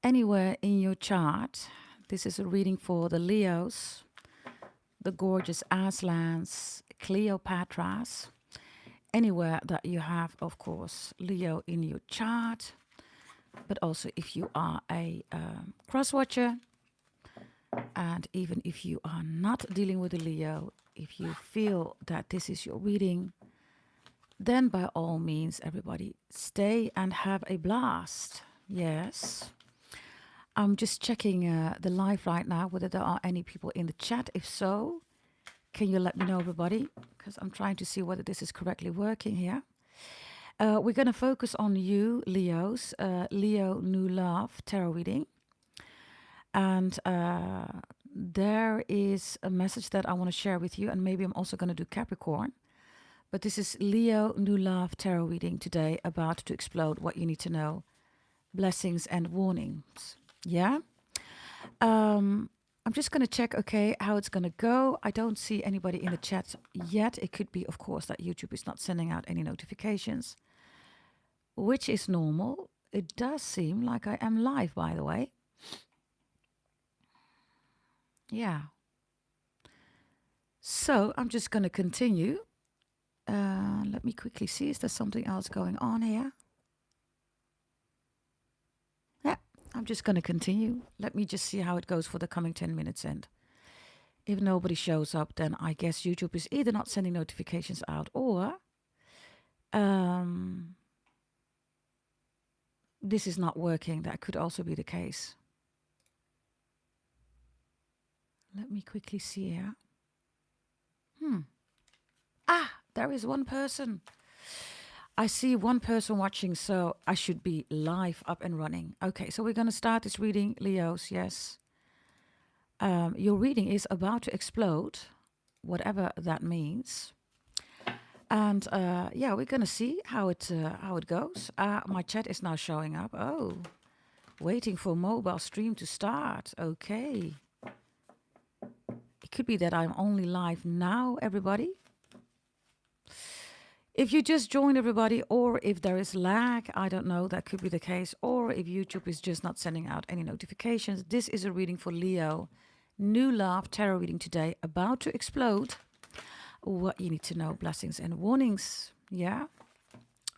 anywhere in your chart. This is a reading for the Leos, the gorgeous Aslans, Cleopatras. Anywhere that you have, of course, Leo in your chart, but also if you are a cross watcher, and even if you are not dealing with a Leo, if you feel that this is your reading, then by all means, everybody, stay and have a blast. Yes. I'm just checking the live right now, whether there are any people in the chat. If so, can you let me know, everybody? Because I'm trying to see whether this is correctly working here. We're going to focus on you, Leos, Leo New Love Tarot reading. And there is a message that I want to share with you, and maybe I'm also going to do Capricorn. But this is Leo New Love Tarot reading today, about to explode, what you need to know, blessings and warnings. Yeah? I'm just going to check, okay, how it's going to go. I don't see anybody in the chat yet. It could be, of course, that YouTube is not sending out any notifications, which is normal. It does seem like I am live, by the way. Yeah. So I'm just going to continue. Let me quickly see, is there something else going on here? Yeah, I'm just going to continue. Let me just see how it goes for the coming 10 minutes. And if nobody shows up, then I guess YouTube is either not sending notifications out, or this is not working. That could also be the case. Let me quickly see here. There is one person. I see one person watching, so I should be live, up and running. Okay, so we're going to start this reading, Leos, yes. Your reading is about to explode, whatever that means. And yeah, we're going to see how it goes. My chat is now showing up. Oh, waiting for mobile stream to start. Okay. It could be that I'm only live now, everybody. If you just joined, everybody, or if there is lag, I don't know, that could be the case. Or if YouTube is just not sending out any notifications. This is a reading for Leo. New Love Tarot reading today, about to explode. What you need to know, blessings and warnings. Yeah.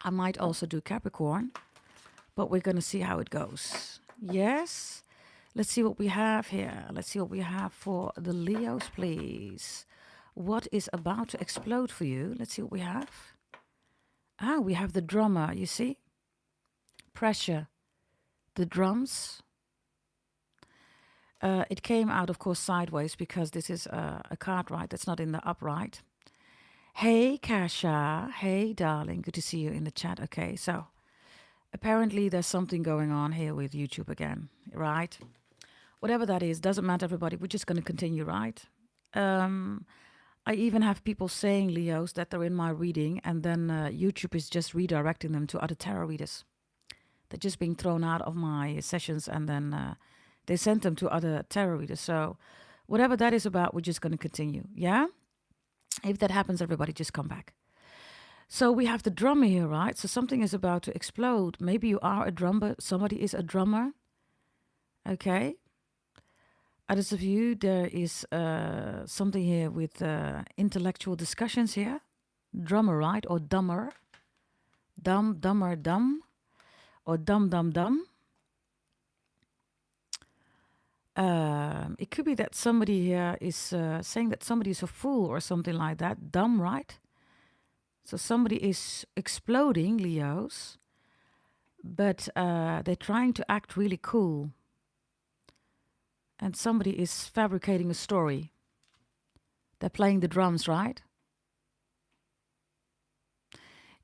I might also do Capricorn, but we're going to see how it goes. Yes. Let's see what we have here. Let's see what we have for the Leos, please. What is about to explode for you? Let's see what we have. We have the drummer, you see? Pressure. The drums. It came out, of course, sideways because this is a card, right? That's not in the upright. Hey, Kasha. Hey, darling. Good to see you in the chat. Okay, so apparently there's something going on here with YouTube again, right? Whatever that is, doesn't matter, everybody. We're just going to continue, right? I even have people saying, Leos, that they're in my reading, and then YouTube is just redirecting them to other tarot readers. They're just being thrown out of my sessions, and then they sent them to other tarot readers. So whatever that is about, we're just going to continue, yeah? If that happens, everybody just come back. So we have the drummer here, right? So something is about to explode. Maybe you are a drummer. Somebody is a drummer. Okay. Others of you, there is something here with intellectual discussions here. Drummer, right? Or dumber. Dumb, dumber, dumb. Or dumb, dumb, dumb. It could be that somebody here is saying that somebody is a fool or something like that. Dumb, right? So somebody is exploding, Leos. But they're trying to act really cool. And somebody is fabricating a story. They're playing the drums, right?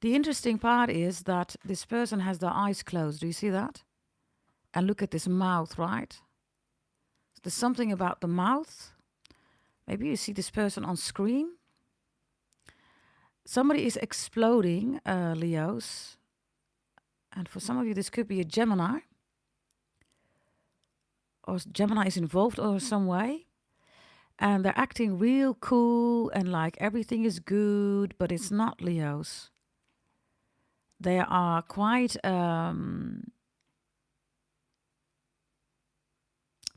The interesting part is that this person has their eyes closed. Do you see that? And look at this mouth, right? There's something about the mouth. Maybe you see this person on screen. Somebody is exploding, Leos. And for some of you, this could be a Gemini. Or Gemini is involved in some way. And they're acting real cool and like everything is good, but it's not, Leos. They are quite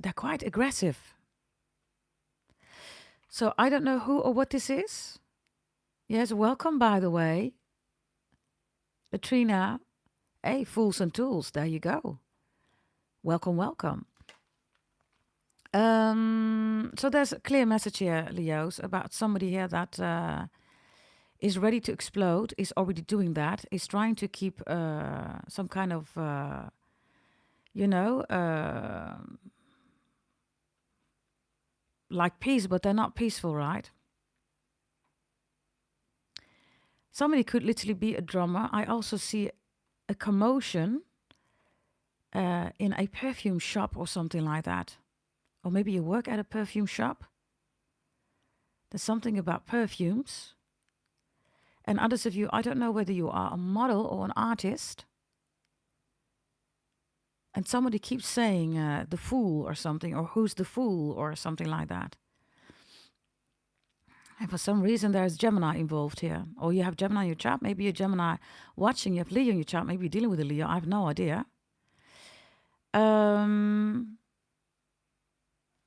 they're quite aggressive. So I don't know who or what this is. Yes, welcome, by the way. Latrina. Hey, Fools and Tools. There you go. Welcome, welcome. So there's a clear message here, Leos, about somebody here that is ready to explode, is already doing that, is trying to keep some kind of, like peace, but they're not peaceful, right? Somebody could literally be a drummer. I also see a commotion in a perfume shop or something like that. Or maybe you work at a perfume shop. There's something about perfumes. And others of you, I don't know whether you are a model or an artist. And somebody keeps saying the fool or something, or who's the fool or something like that. And for some reason, there's Gemini involved here. Or you have Gemini in your chart. Maybe you're Gemini watching. You have Leo in your chart. Maybe you're dealing with a Leo. I have no idea.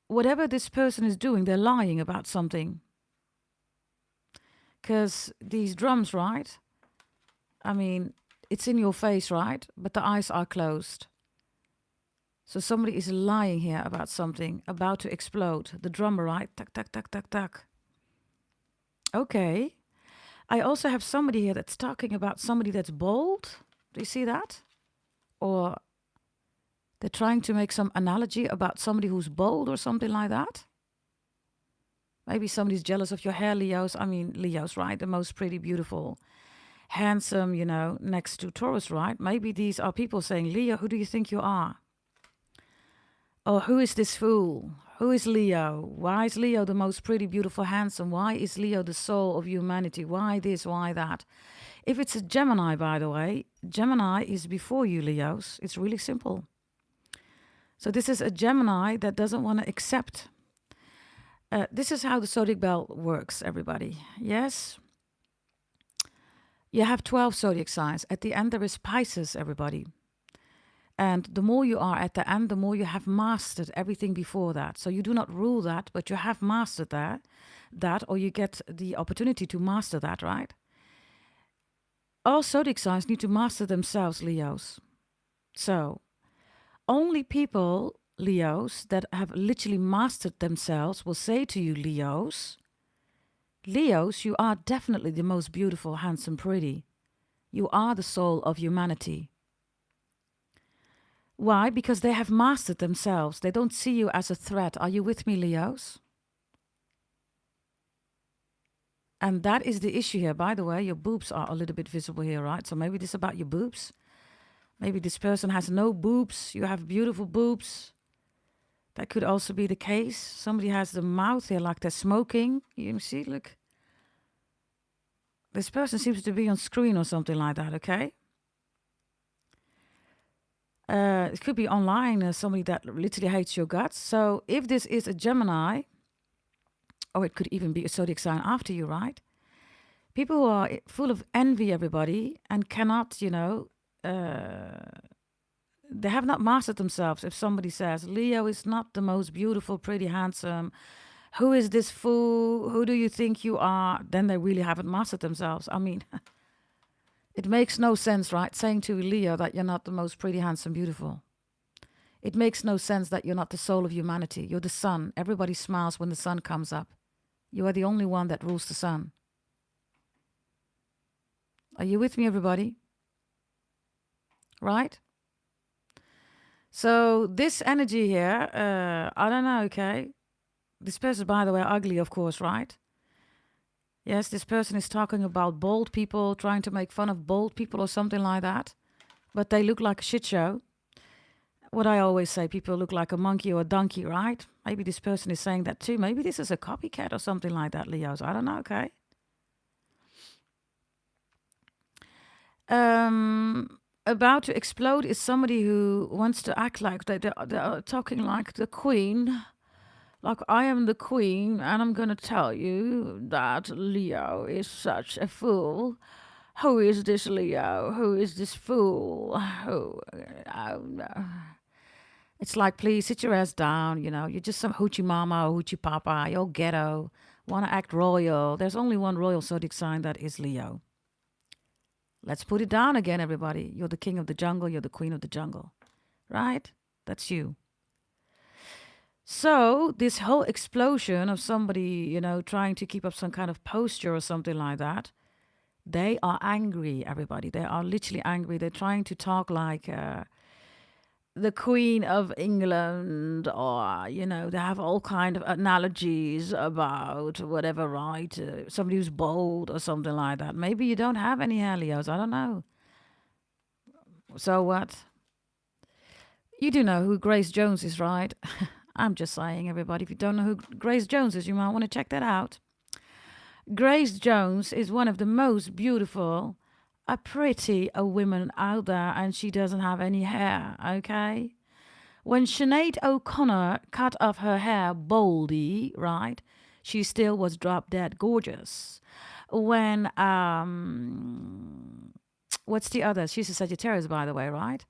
Whatever this person is doing, they're lying about something. Because these drums, right? I mean, it's in your face, right? But the eyes are closed. So somebody is lying here about something, about to explode. The drummer, right? Tuck, tuck, tuck, tuck, tuck. Okay. I also have somebody here that's talking about somebody that's bold. Do you see that? Or they're trying to make some analogy about somebody who's bold or something like that. Maybe somebody's jealous of your hair, Leos. I mean, Leos, right? The most pretty, beautiful, handsome, next to Taurus, right? Maybe these are people saying, Leo, who do you think you are? Or who is this fool? Who is Leo? Why is Leo the most pretty, beautiful, handsome? Why is Leo the soul of humanity? Why this, why that? If it's a Gemini, by the way, Gemini is before you, Leos. It's really simple. So this is a Gemini that doesn't want to accept. This is how the Zodiac Bell works, everybody. Yes? You have 12 Zodiac signs. At the end, there is Pisces, everybody. And the more you are at the end, the more you have mastered everything before that. So you do not rule that, but you have mastered that, or you get the opportunity to master that, right? All Zodiac signs need to master themselves, Leos. So only people, Leos, that have literally mastered themselves will say to you, Leos, you are definitely the most beautiful, handsome, pretty. You are the soul of humanity. Why? Because they have mastered themselves. They don't see you as a threat. Are you with me, Leos? And that is the issue here. By the way, your boobs are a little bit visible here, right? So maybe this is about your boobs. Maybe this person has no boobs. You have beautiful boobs. That could also be the case. Somebody has the mouth here like they're smoking. You see, look. This person seems to be on screen or something like that, okay? It could be online, somebody that literally hates your guts. So if this is a Gemini, or it could even be a Zodiac sign after you, right? People who are full of envy, everybody, and cannot, they have not mastered themselves. If somebody says, Leo is not the most beautiful, pretty, handsome, who is this fool? Who do you think you are? Then they really haven't mastered themselves. I mean, it makes no sense, right? Saying to Leo that you're not the most pretty, handsome, beautiful. It makes no sense that you're not the soul of humanity. You're the sun. Everybody smiles when the sun comes up. You are the only one that rules the sun. Are you with me, everybody? Right? So this energy here, I don't know, okay? This person, by the way, ugly, of course, right? Yes, this person is talking about bold people, trying to make fun of bold people or something like that. But they look like a shit show. What I always say, people look like a monkey or a donkey, right? Maybe this person is saying that too. Maybe this is a copycat or something like that, Leos. I don't know, okay? About to explode is somebody who wants to act like they're talking like the queen. Like, I am the queen, and I'm going to tell you that Leo is such a fool. Who is this Leo? Who is this fool? Who? It's like, please sit your ass down. You know, you're just some hoochie mama or hoochie papa. You're ghetto. Want to act royal. There's only one royal zodiac sign, that is Leo. Let's put it down again, everybody. You're the king of the jungle. You're the queen of the jungle. Right? That's you. So this whole explosion of somebody, you know, trying to keep up some kind of posture or something like that, they are angry, everybody. They are literally angry. They're trying to talk like the Queen of England, or, you know, they have all kind of analogies about whatever, right? Somebody who's bold or something like that. Maybe you don't have any Helios. I don't know. So what? You do know who Grace Jones is, right? I'm just saying, everybody, if you don't know who Grace Jones is, you might want to check that out. Grace Jones is one of the most beautiful, pretty women out there, and she doesn't have any hair, okay? When Sinead O'Connor cut off her hair baldy, right, she still was drop dead gorgeous. When, what's the other? She's a Sagittarius, by the way, right?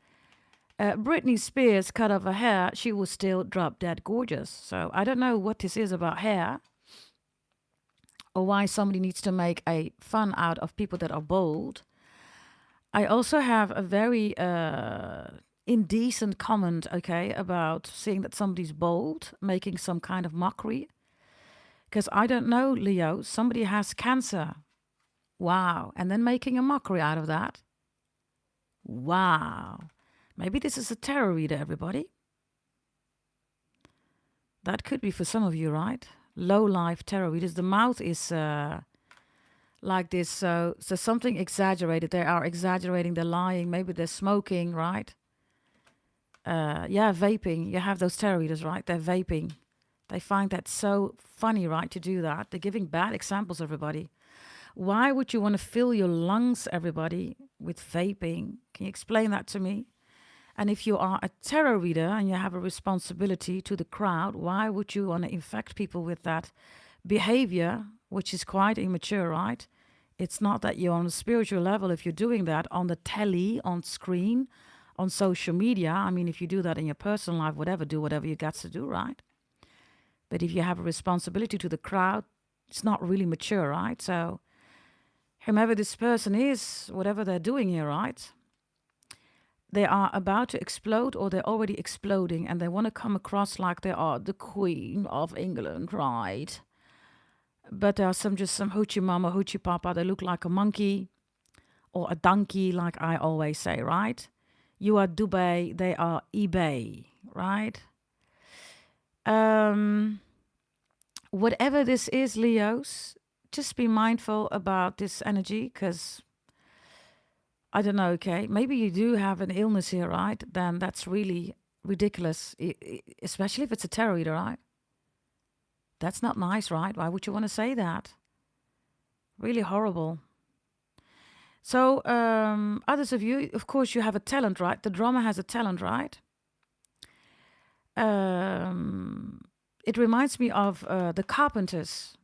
Britney Spears cut off her hair, she was still drop dead gorgeous. So I don't know what this is about hair, or why somebody needs to make a fun out of people that are bold. I also have a very indecent comment, okay, about seeing that somebody's bold, making some kind of mockery. Because I don't know, Leo, somebody has cancer. Wow. And then making a mockery out of that. Wow. Maybe this is a tarot reader, everybody. That could be for some of you, right? Low life tarot readers. The mouth is like this. So something exaggerated. They are exaggerating. They're lying. Maybe they're smoking, right? Yeah, vaping. You have those tarot readers, right? They're vaping. They find that so funny, right, to do that. They're giving bad examples, everybody. Why would you want to fill your lungs, everybody, with vaping? Can you explain that to me? And if you are a tarot reader and you have a responsibility to the crowd, why would you want to infect people with that behavior, which is quite immature, right? It's not that you're on a spiritual level if you're doing that on the telly, on screen, on social media. I mean, if you do that in your personal life, whatever, do whatever you got to do, right? But if you have a responsibility to the crowd, it's not really mature, right? So whomever this person is, whatever they're doing here, right? They are about to explode, or they're already exploding, and they want to come across like they are the Queen of England, right? But there are some hoochie mama, hoochie papa. They look like a monkey or a donkey, like I always say, right? You are Dubai, they are eBay, right? Whatever this is, Leos, just be mindful about this energy, because I don't know, okay? Maybe you do have an illness here, right? Then that's really ridiculous, especially if it's a tarot reader, right? That's not nice, right? Why would you want to say that? Really horrible. So others of you, of course, you have a talent, right? The drummer has a talent, right? It reminds me of the Carpenters.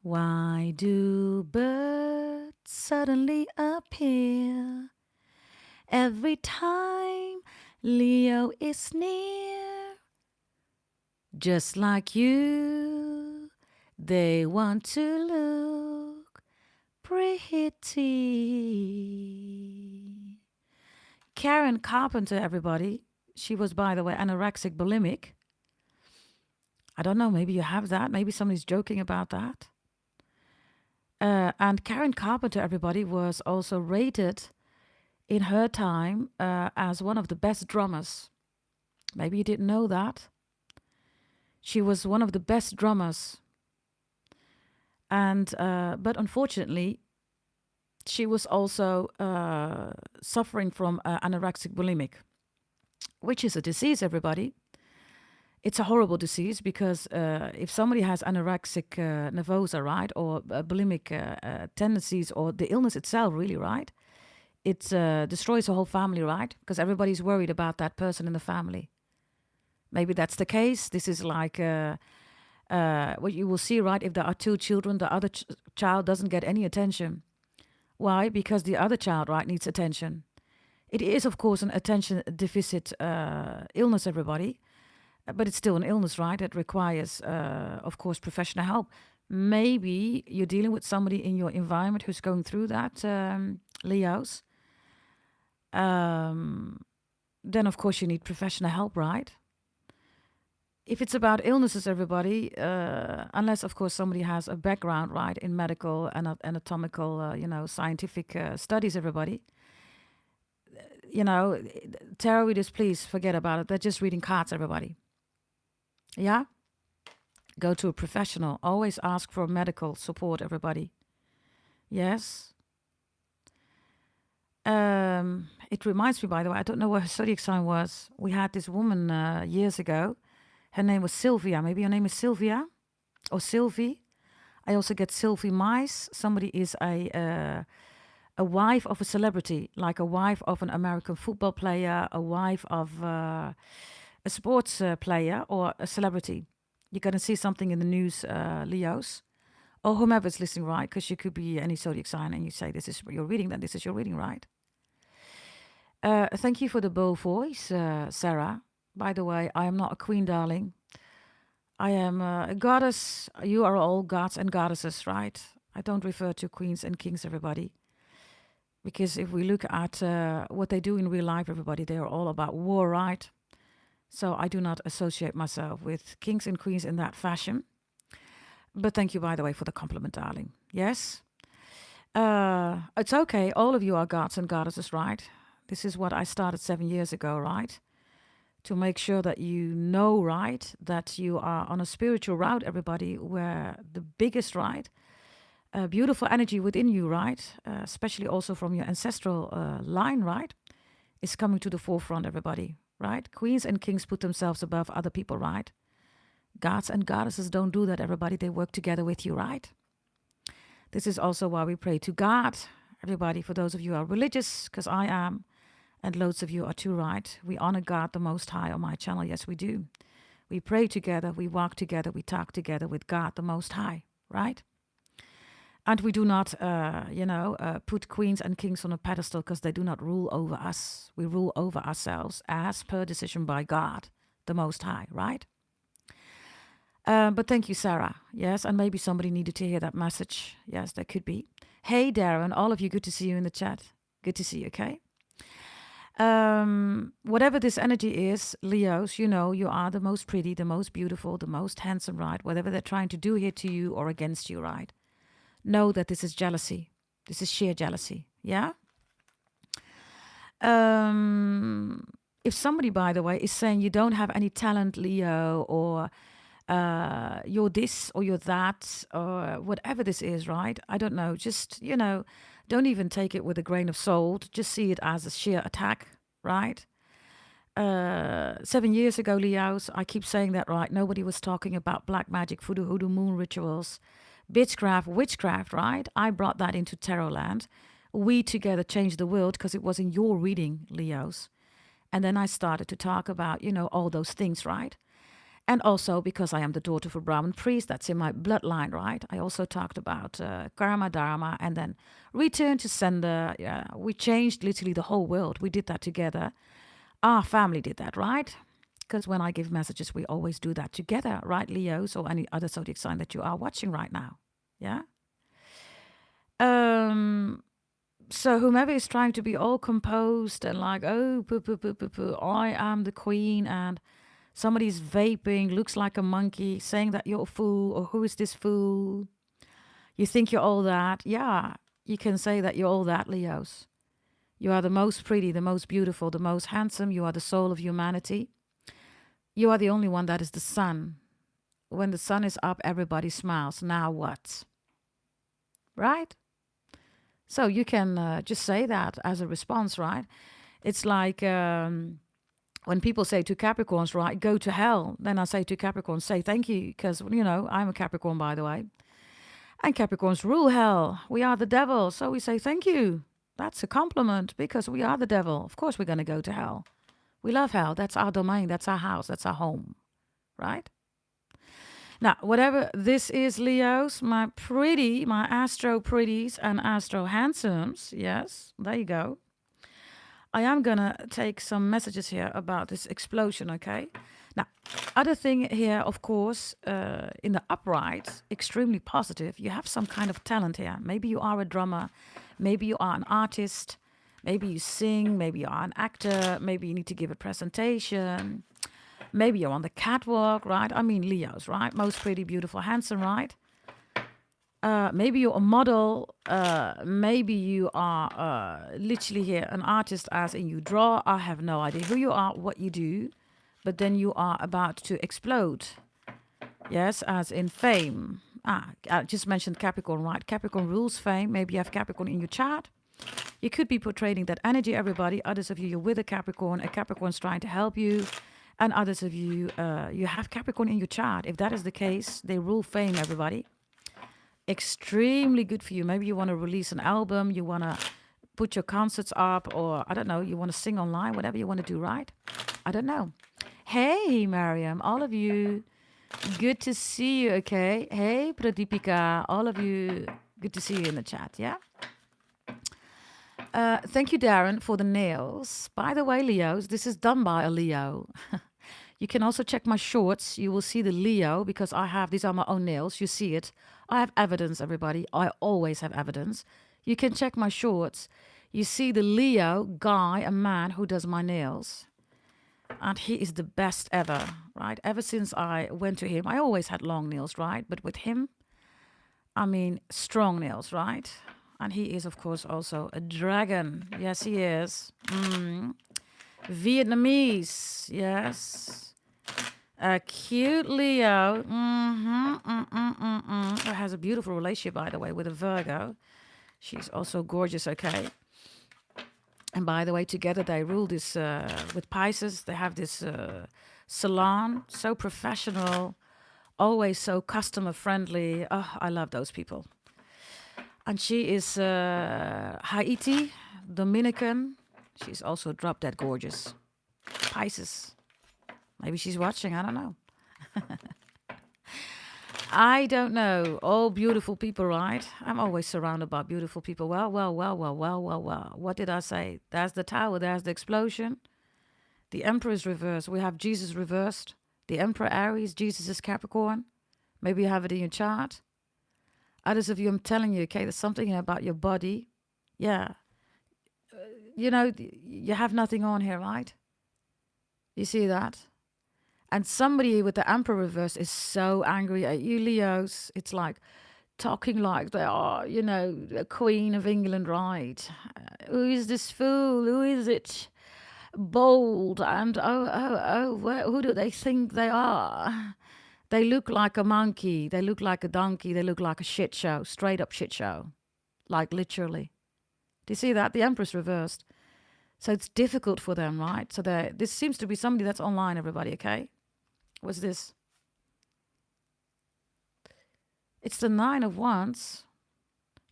Why do birds suddenly appear every time Leo is near? Just like you, they want to look pretty. Karen Carpenter, everybody. She was, by the way, anorexic bulimic. I don't know, maybe you have that. Maybe somebody's joking about that. And Karen Carpenter, everybody, was also rated in her time as one of the best drummers. Maybe you didn't know that. She was one of the best drummers. And but unfortunately, she was also suffering from anorexic bulimic, which is a disease, everybody. It's a horrible disease, because if somebody has anorexic nervosa, right, or bulimic tendencies, or the illness itself, really, right, it destroys the whole family, right? Because everybody's worried about that person in the family. Maybe that's the case. This is like what you will see, right? If there are two children, the other child doesn't get any attention. Why? Because the other child, right, needs attention. It is, of course, an attention deficit illness, everybody. But it's still an illness, right? It requires, of course, professional help. Maybe you're dealing with somebody in your environment who's going through that, Leos. Then, of course, you need professional help, right? If it's about illnesses, everybody, unless, of course, somebody has a background, right, in medical and anatomical, scientific studies, everybody, tarot readers, please forget about it. They're just reading cards, everybody. Yeah? Go to a professional. Always ask for medical support, everybody. Yes? It reminds me, by the way, I don't know what her zodiac sign was. We had this woman years ago. Her name was Sylvia. Maybe your name is Sylvia or Sylvie. I also get Sylvie Mice. Somebody is a wife of a celebrity, like a wife of an American football player, a wife of a sports player, or a celebrity. You're going to see something in the news, Leos, or whomever is listening, right? Because you could be any zodiac sign and you say, this is your reading, then this is your reading, right? Thank you for the bow voice, Sarah. By the way, I am not a queen, darling. I am a goddess. You are all gods and goddesses, right? I don't refer to queens and kings, everybody. Because if we look at what they do in real life, everybody, they are all about war, right? So I do not associate myself with kings and queens in that fashion. But thank you, by the way, for the compliment, darling. Yes? It's okay. All of you are gods and goddesses, right? This is what I started 7 years ago, right? To make sure that you know, right, that you are on a spiritual route, everybody, where the biggest, right, beautiful energy within you, right, especially also from your ancestral line, right, is coming to the forefront, everybody, right? Queens and kings put themselves above other people, right? Gods and goddesses don't do that, everybody. They work together with you, right? This is also why we pray to God, everybody, for those of you who are religious, because I am. And loads of you are too, right? We honor God the Most High on my channel. Yes, we do. We pray together. We walk together. We talk together with God the Most High, right? And we do not, put queens and kings on a pedestal because they do not rule over us. We rule over ourselves as per decision by God the Most High, right? But thank you, Sarah. Yes, and maybe somebody needed to hear that message. Yes, there could be. Hey, Darren, all of you, good to see you in the chat. Good to see you, okay? Whatever this energy is, Leos, you know, you are the most pretty, the most beautiful, the most handsome, right? Whatever they're trying to do here to you or against you, right? Know that this is jealousy. This is sheer jealousy. Yeah? If somebody, by the way, is saying you don't have any talent, Leo, or you're this or you're that, or whatever this is, right? I don't know. Just, don't even take it with a grain of salt. Just see it as a sheer attack, right? 7 years ago, Leos, I keep saying that, right? Nobody was talking about black magic, voodoo, hoodoo, moon rituals, bitchcraft, witchcraft, right? I brought that into tarot land. We together changed the world because it was in your reading, Leos. And then I started to talk about, all those things, right? And also because I am the daughter of a Brahmin priest, that's in my bloodline, right? I also talked about karma, dharma, and then return to sender. Yeah, we changed literally the whole world. We did that together. Our family did that, right? Because when I give messages, we always do that together, right, Leos, or any other zodiac sign that you are watching right now. Yeah? So whomever is trying to be all composed and like, oh, I am the queen, and somebody's vaping, looks like a monkey, saying that you're a fool, or who is this fool? You think you're all that? Yeah, you can say that you're all that, Leos. You are the most pretty, the most beautiful, the most handsome. You are the soul of humanity. You are the only one that is the sun. When the sun is up, everybody smiles. Now what? Right? So you can just say that as a response, right? It's like when people say to Capricorns, right, go to hell. Then I say to Capricorns, say thank you, because, I'm a Capricorn, by the way. And Capricorns rule hell. We are the devil. So we say thank you. That's a compliment because we are the devil. Of course we're going to go to hell. We love hell. That's our domain. That's our house. That's our home. Right? Now, whatever this is, Leos, my astro pretties and astro handsomes. Yes, there you go. I am gonna take some messages here about this explosion, okay? Now, other thing here, of course, in the upright, extremely positive. You have some kind of talent here. Maybe you are a drummer, maybe you are an artist, maybe you sing, maybe you are an actor, maybe you need to give a presentation, maybe you're on the catwalk, right? I mean, Leos, right? Most pretty, beautiful, handsome, right? Maybe you're a model. Maybe you are literally here an artist, as in you draw. I have no idea who you are, what you do, but then you are about to explode. Yes, as in fame. I just mentioned Capricorn, right? Capricorn rules fame. Maybe you have Capricorn in your chart. You could be portraying that energy, everybody. Others of you, you're with a Capricorn's trying to help you. And others of you, you have Capricorn in your chart. If that is the case, they rule fame, everybody. Extremely good for you. Maybe you want to release an album, you want to put your concerts up, or I don't know, you want to sing online, whatever you want to do, right? I don't know. Hey, Mariam, all of you, good to see you, okay? Hey, Pradipika, all of you, good to see you in the chat, yeah? Thank you, Darren, for the nails. By the way, Leos, this is done by a Leo. You can also check my shorts. You will see the Leo because I have, these are my own nails. You see it. I have evidence, everybody. I always have evidence. You can check my shorts. You see the Leo guy, a man who does my nails. And he is the best ever, right? Ever since I went to him, I always had long nails, right? But with him, I mean, strong nails, right? And he is, of course, also a dragon. Yes, he is. Vietnamese, yes. A cute Leo. Who has a beautiful relationship, by the way, with a Virgo. She's also gorgeous, okay? And by the way, together they rule this with Pisces. They have this salon, so professional, always so customer friendly. Oh, I love those people. And she is Haiti, Dominican. She's also drop dead gorgeous. Pisces. Maybe she's watching, I don't know. I don't know. All beautiful people, right? I'm always surrounded by beautiful people. Well. What did I say? There's the tower, there's the explosion. The Emperor is reversed. We have Jesus reversed. The Emperor Aries, Jesus is Capricorn. Maybe you have it in your chart. Others of you, I'm telling you, okay, there's something here about your body. Yeah. You know, you have nothing on here, right? You see that? And somebody with the Emperor reverse is so angry at you, Leos. It's like talking like they are, you know, the Queen of England, right? Who is this fool? Who is it? Bold and who do they think they are? They look like a monkey. They look like a donkey. They look like a shit show, straight up shit show, like literally. Do you see that? The Empress reversed. So it's difficult for them, right? So this seems to be somebody that's online, everybody, okay? What's this? It's the 9 of Wands.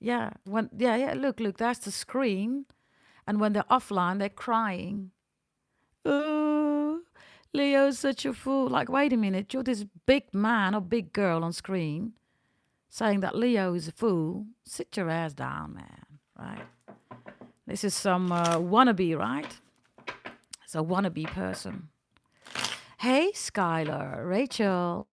Yeah, look, that's the screen. And when they're offline, they're crying. Oh, Leo's such a fool. Like, wait a minute, you're this big man or big girl on screen saying that Leo is a fool. Sit your ass down, man, right? This is some wannabe, right? It's a wannabe person. Hey, Skylar, Rachel.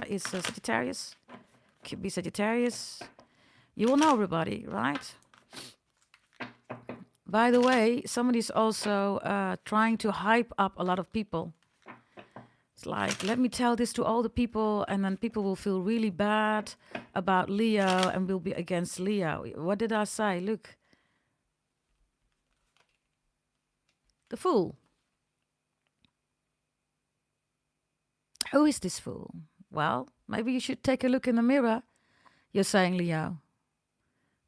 Is Sagittarius. Could be Sagittarius. You will know everybody, right? By the way, somebody's also trying to hype up a lot of people. It's like, let me tell this to all the people, and then people will feel really bad about Leo and will be against Leo. What did I say? Look. The Fool. Who is this fool? Well, maybe you should take a look in the mirror. You're saying, Leo.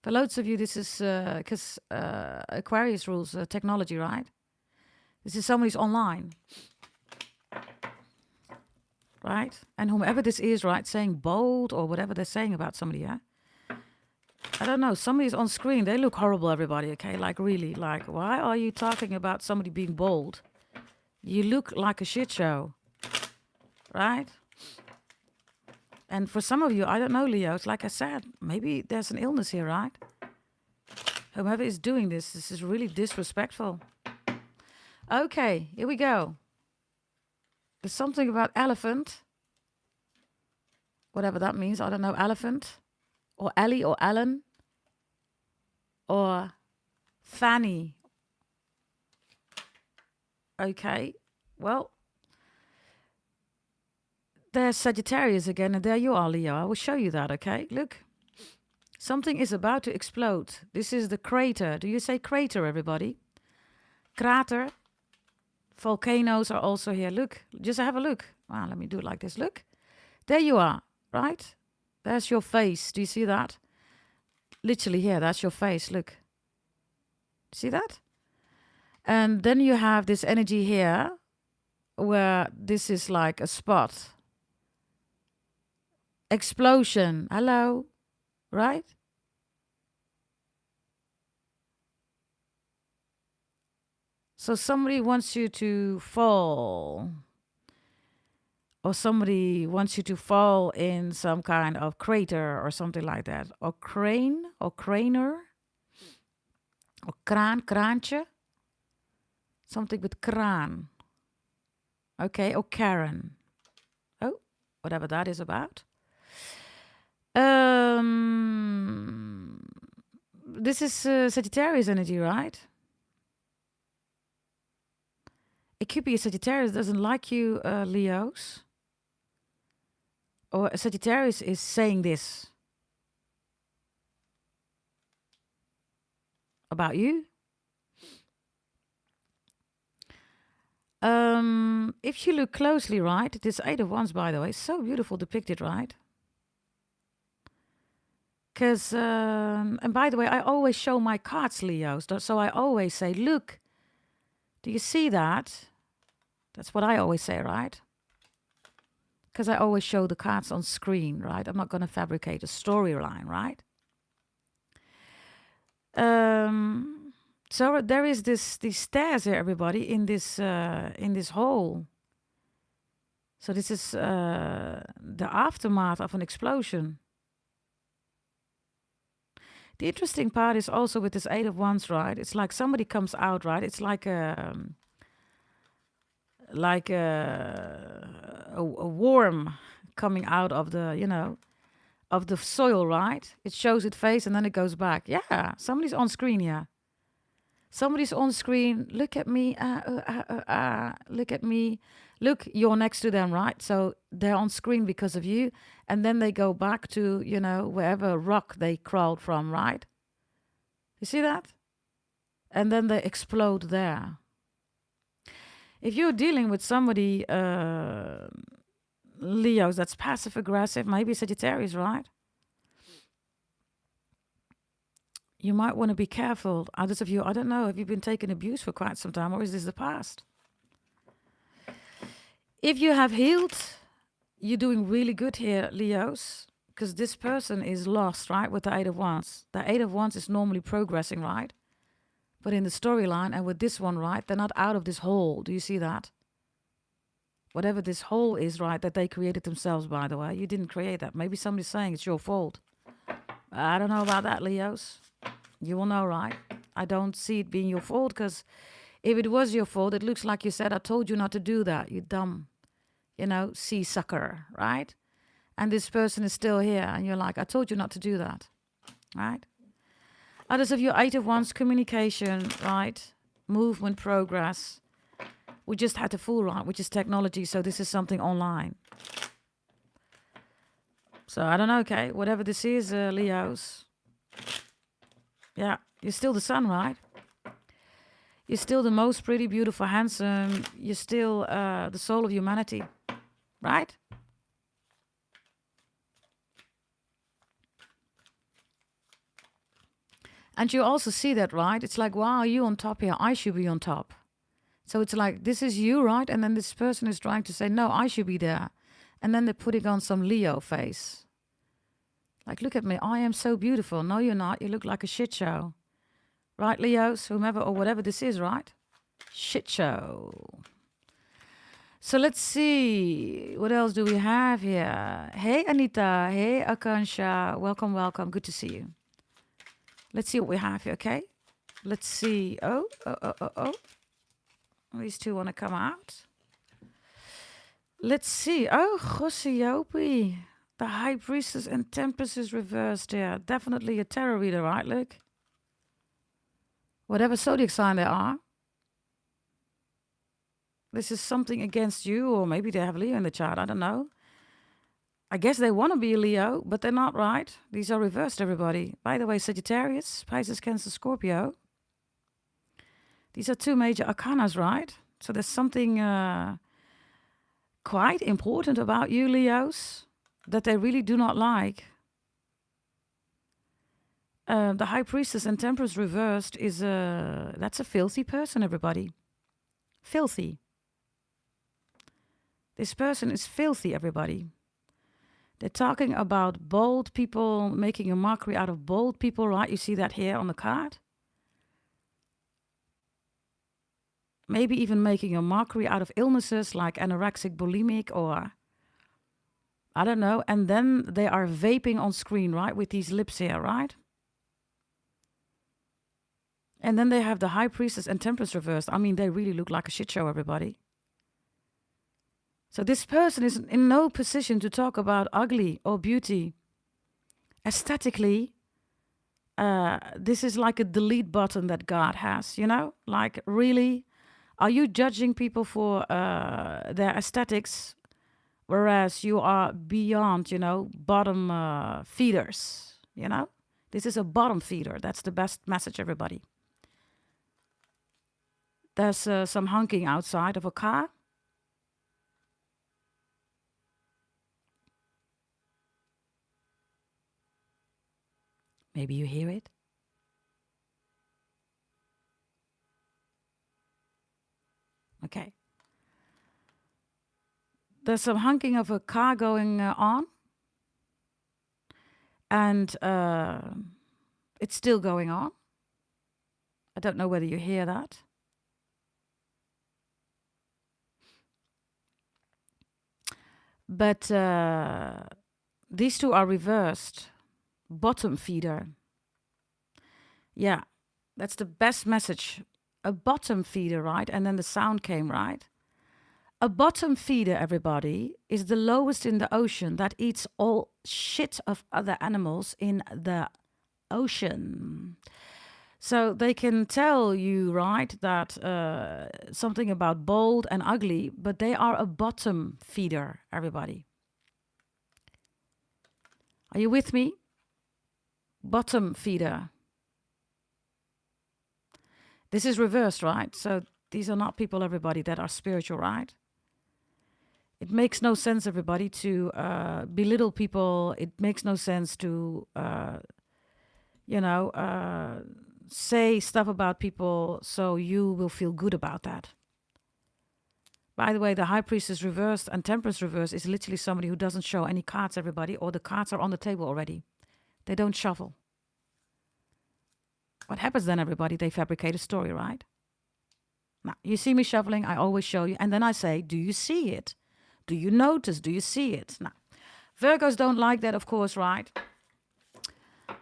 For loads of you, this is because Aquarius rules technology, right? This is somebody's online. right? And whomever this is, right, saying bold or whatever they're saying about somebody, yeah? I don't know. Somebody's on screen. They look horrible, everybody, okay? Like, really, like, why are you talking about somebody being bold? You look like a shit show, right? And for some of you, I don't know, Leos, like I said, maybe there's an illness here, right? Whoever is doing this is really disrespectful. Okay, here we go. There's something about elephant. Whatever that means, I don't know, elephant. Or Ellie or Ellen. Or Fanny. Okay, well. There's Sagittarius again, and there you are, Leo. I will show you that, okay? Look. Something is about to explode. This is the crater. Do you say crater, everybody? Crater. Volcanoes are also here. Look, just have a look. Wow, let me do it like this. Look. There you are, right? There's your face. Do you see that? Literally here, that's your face. Look. See that? And then you have this energy here where this is like a spot. Explosion. Hello. Right? So somebody wants you to fall. Or somebody wants you to fall in some kind of crater or something like that. Or crane. Or craner. Or kraantje. Something with kraan. Okay, or Karen. Oh, whatever that is about. This is Sagittarius energy, right? It could be a Sagittarius doesn't like you, Leos. Or a Sagittarius is saying this about you. If you look closely, right, this Eight of Wands, by the way, is so beautiful depicted, right? Because, and by the way, I always show my cards, Leos. So I always say, look, do you see that? That's what I always say, right? Because I always show the cards on screen, right? I'm not going to fabricate a storyline, right? So there is these stairs here, everybody, in this hole. So this is the aftermath of an explosion. The interesting part is also with this Eight of Wands, right? It's like somebody comes out, right? It's like a worm coming out of the, of the soil, right? It shows its face and then it goes back. Yeah, somebody's on screen here. Somebody's on screen. Look at me. Look at me. Look, you're next to them, right? So they're on screen because of you. And then they go back to, wherever rock they crawled from, right? You see that? And then they explode there. If you're dealing with somebody, Leos, that's passive aggressive, maybe Sagittarius, right? You might want to be careful. Others of you, I don't know, have you been taking abuse for quite some time, or is this the past? If you have healed, you're doing really good here, Leos, because this person is lost, right, with the Eight of Wands. The Eight of Wands is normally progressing, right? But in the storyline, and with this one, right, they're not out of this hole. Do you see that? Whatever this hole is, right, that they created themselves, by the way. You didn't create that. Maybe somebody's saying it's your fault. I don't know about that, Leos. You will know, right? I don't see it being your fault, because if it was your fault, it looks like you said, I told you not to do that, you dumb, sea sucker, right? And this person is still here, and you're like, I told you not to do that, right? Others of you, Eight of Wands, communication, right? Movement, progress. We just had the Fool, right? Which is technology, so this is something online. So I don't know, okay? Whatever this is, Leos. Yeah, you're still the sun, right? You're still the most pretty, beautiful, handsome. You're still the soul of humanity, right? And you also see that, right? It's like, wow, you on top here. I should be on top. So it's like, this is you, right? And then this person is trying to say, no, I should be there. And then they're putting on some Leo face. Like, look at me, I am so beautiful. No, you're not. You look like a shit show. Right, Leos, whomever or whatever this is, right? Shit show. So let's see. What else do we have here? Hey, Anita. Hey, Akansha. Welcome, welcome. Good to see you. Let's see what we have here, okay? Let's see. Oh. These two want to come out. Let's see. Oh, Gossiopi. The High Priestess and Tempest is reversed here. Definitely a tarot reader, right, Luke? Whatever zodiac sign they are. This is something against you, or maybe they have Leo in the chart. I don't know. I guess they want to be a Leo, but they're not, right? These are reversed, everybody. By the way, Sagittarius, Pisces, Cancer, Scorpio. These are two major arcanas, right? So there's something quite important about you, Leos, that they really do not like. The High Priestess and Temperance reversed is that's a filthy person, everybody. Filthy. This person is filthy, everybody. They're talking about bold people, making a mockery out of bold people, right? You see that here on the card. Maybe even making a mockery out of illnesses like anorexic, bulimic, or I don't know. And then they are vaping on screen, right? With these lips here, right? And then they have the High Priestess and Temperance reversed. I mean, they really look like a shit show, everybody. So this person is in no position to talk about ugly or beauty. Aesthetically, this is like a delete button that God has, you know? Like, really? Are you judging people for their aesthetics, whereas you are beyond, you know, bottom feeders, you know? This is a bottom feeder. That's the best message, everybody. There's some honking outside of a car. Maybe you hear it. Okay. There's some honking of a car going on. And it's still going on. I don't know whether you hear that. But these two are reversed. Bottom feeder. Yeah, that's the best message. A bottom feeder, right? And then the sound came, right? A bottom feeder, everybody, is the lowest in the ocean that eats all shit of other animals in the ocean. So they can tell you, right, that something about bold and ugly, but they are a bottom feeder, everybody. Are you with me? Bottom feeder. This is reversed, right? So these are not people, everybody, that are spiritual, right? It makes no sense, everybody, to belittle people. It makes no sense to, say stuff about people so you will feel good about that. By the way, the High Priestess reversed and Temperance reversed is literally somebody who doesn't show any cards, everybody, or the cards are on the table already. They don't shuffle. What happens then, everybody? They fabricate a story, right? Now, you see me shuffling, I always show you. And then I say, do you see it? Do you notice? Do you see it? Now, Virgos don't like that, of course, right?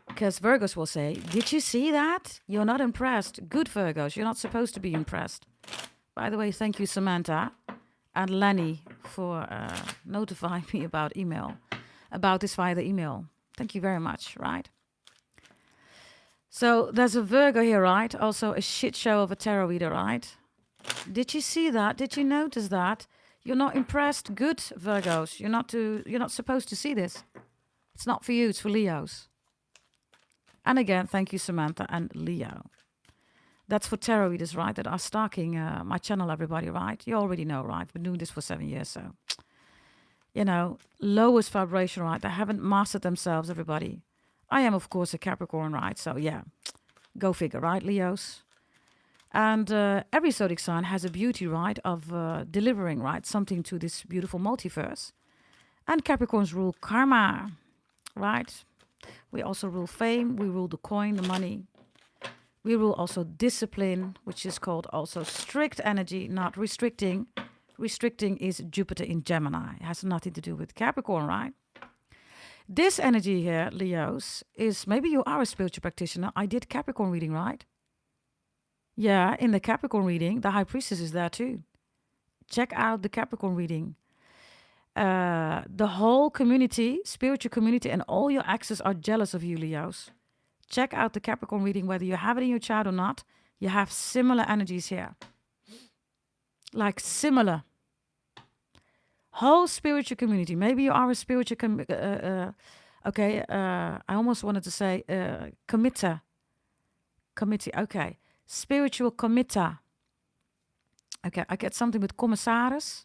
Because Virgos will say, did you see that? You're not impressed. Good, Virgos. You're not supposed to be impressed. By the way, thank you, Samantha and Lenny, for notifying me about this via the email. Thank you very much, right? So there's a Virgo here, right? Also a shit show of a tarot reader, right? Did you see that? Did you notice that? You're not impressed? Good, Virgos. You're not supposed to see this. It's not for you, it's for Leos. And again, thank you, Samantha and Leo. That's for tarot readers, right? That are stalking my channel, everybody, right? You already know, right? I've been doing this for 7 years, so. You know, lowest vibration, right? They haven't mastered themselves, everybody. I am, of course, a Capricorn, right? So, yeah, go figure, right, Leos? And every zodiac sign has a beauty, right, of delivering, right, something to this beautiful multiverse. And Capricorns rule karma, right? We also rule fame. We rule the coin, the money. We rule also discipline, which is called also strict energy, not restricting. Restricting is Jupiter in Gemini. It has nothing to do with Capricorn, right? This energy here, Leos, is maybe you are a spiritual practitioner. I did Capricorn reading, right? Yeah, in the Capricorn reading, the High Priestess is there too. Check out the Capricorn reading. The whole community, spiritual community, and all your exes are jealous of you, Leos. Check out the Capricorn reading, whether you have it in your chart or not. You have similar energies here. Like similar. Whole spiritual community. Maybe you are a spiritual I almost wanted to say committer. Committee. Okay. Spiritual committer. Okay, I get something with commissaris.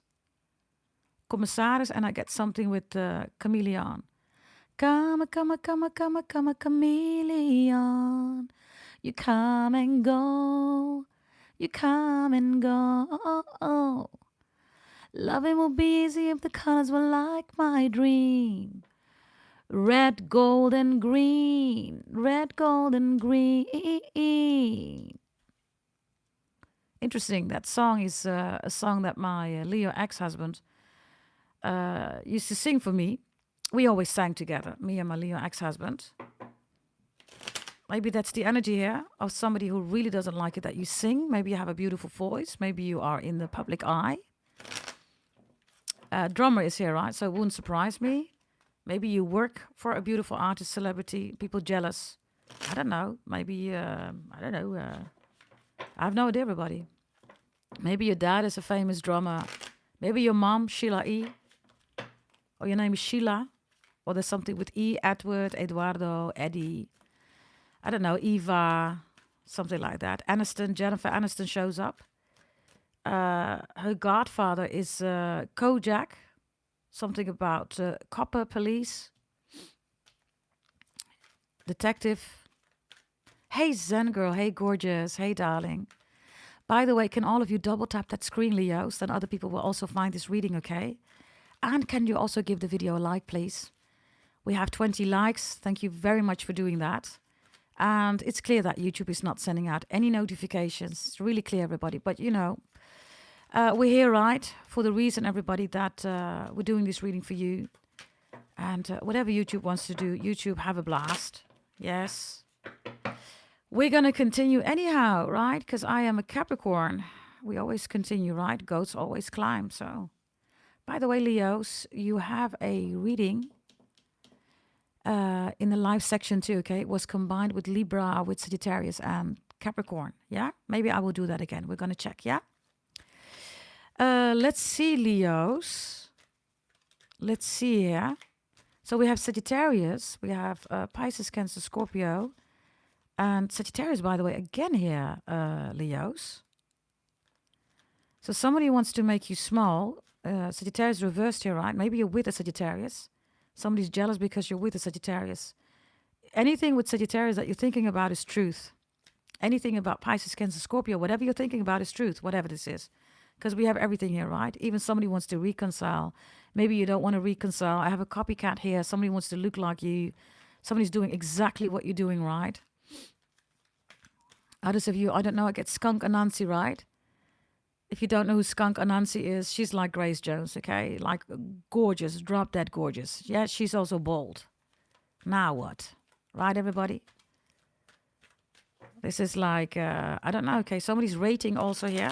Commissaris, and I get something with chameleon. Come, chameleon. You come and go. You come and go. Loving will be easy if the colors were like my dream. Red, gold, and green. Red, gold, and green. Interesting. That song is a song that my Leo ex-husband used to sing for me. We always sang together, me and my Leo ex-husband. Maybe that's the energy here of somebody who really doesn't like it that you sing. Maybe you have a beautiful voice. Maybe you are in the public eye. Drummer is here, right? So it wouldn't surprise me. Maybe you work for a beautiful artist, celebrity, people jealous. I don't know. Maybe, I don't know. I have no idea, everybody. Maybe your dad is a famous drummer. Maybe your mom, Sheila E. Or your name is Sheila. Or there's something with E, Edward, Eduardo, Eddie. I don't know, Eva, something like that. Aniston, Jennifer Aniston shows up. Her godfather is Kojak. Something about copper police. Detective. Hey, Zen girl. Hey, gorgeous. Hey, darling. By the way, can all of you double tap that screen, Leos? Then other people will also find this reading, okay? And can you also give the video a like, please? We have 20 likes. Thank you very much for doing that. And it's clear that YouTube is not sending out any notifications. It's really clear, everybody. But, you know, we're here, right? For the reason, everybody, that we're doing this reading for you. And whatever YouTube wants to do, YouTube, have a blast. Yes. We're going to continue anyhow, right? Because I am a Capricorn. We always continue, right? Goats always climb. So, by the way, Leos, you have a reading in the live section too, okay? It was combined with Libra, with Sagittarius and Capricorn, yeah? Maybe I will do that again. We're going to check, yeah? Let's see, Leos. Let's see here. So we have Sagittarius. We have Pisces, Cancer, Scorpio. And Sagittarius, by the way, again here, Leos. So somebody wants to make you small. Sagittarius reversed here, right? Maybe you're with a Sagittarius. Somebody's jealous because you're with a Sagittarius. Anything with Sagittarius that you're thinking about is truth. Anything about Pisces, Cancer, Scorpio, whatever you're thinking about is truth, whatever this is. Because we have everything here, right? Even somebody wants to reconcile. Maybe you don't want to reconcile. I have a copycat here. Somebody wants to look like you. Somebody's doing exactly what you're doing, right? Others of you, I don't know, I get Skunk Anansi, right? If you don't know who Skunk Anansi is, she's like Grace Jones, okay? Like gorgeous, drop dead gorgeous. Yeah, she's also bold. Now what? Right, everybody? This is like, I don't know, okay, somebody's rating also here.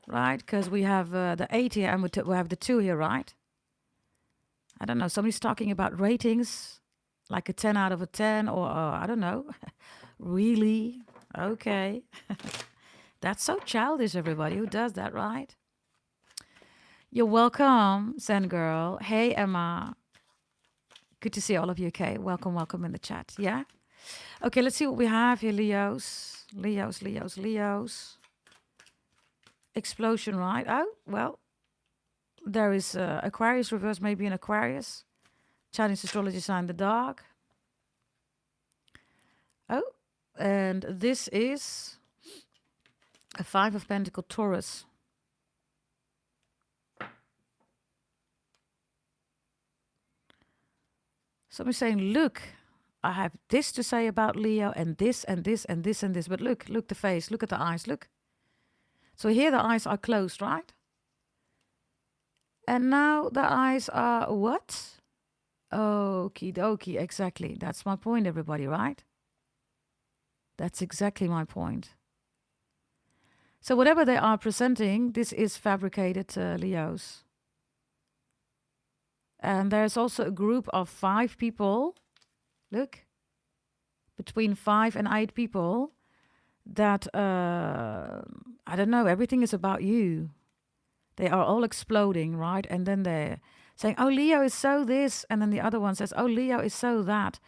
Right, because we have the 8 here and we have the 2 here, right? I don't know, somebody's talking about ratings, like a 10 out of a 10 or I don't know. Really? Okay. That's so childish, everybody. Who does that, right? You're welcome, Zen Girl. Hey, Emma. Good to see all of you, okay? Welcome, welcome in the chat, yeah? Okay, let's see what we have here, Leos. Leos, Leos, Leos. Explosion, right? Oh, well, there is Aquarius reverse, maybe an Aquarius. Chinese astrology sign, the dog. Oh, and this is a 5 of Pentacles Taurus. So I'm saying, look, I have this to say about Leo and this and this and this and this. But look the face, look at the eyes, look. So here the eyes are closed, right? And now the eyes are what? Okie dokie, exactly. That's my point, everybody, right? That's exactly my point. So whatever they are presenting, this is fabricated, Leos. And there's also a group of 5 people, look, between 5 and 8 people that, I don't know, everything is about you. They are all exploding, right? And then they're saying, oh, Leo is so this. And then the other one says, oh, Leo is so that.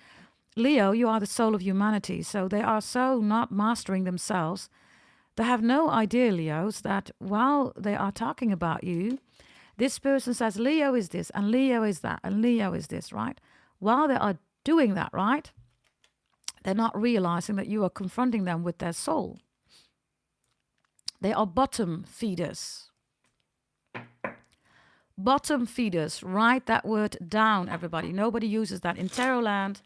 Leo, you are the soul of humanity. So they are so not mastering themselves. They have no idea, Leos, that while they are talking about you, this person says Leo is this and Leo is that and Leo is this, right? While they are doing that, right, they're not realizing that you are confronting them with their soul. They are bottom feeders. Bottom feeders. Write that word down, everybody. Nobody uses that in tarot land.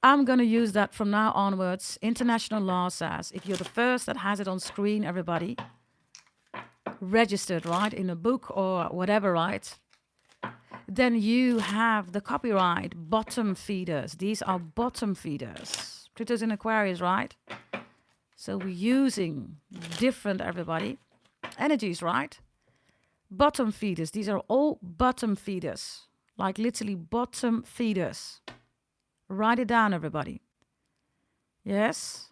I'm going to use that from now onwards. International law says if you're the first that has it on screen, everybody, registered, right, in a book or whatever, right, then you have the copyright. Bottom feeders. These are bottom feeders. Pluto's in Aquarius, right? So we're using different, everybody, energies, right? Bottom feeders. These are all bottom feeders. Like literally bottom feeders. Write it down, everybody. Yes?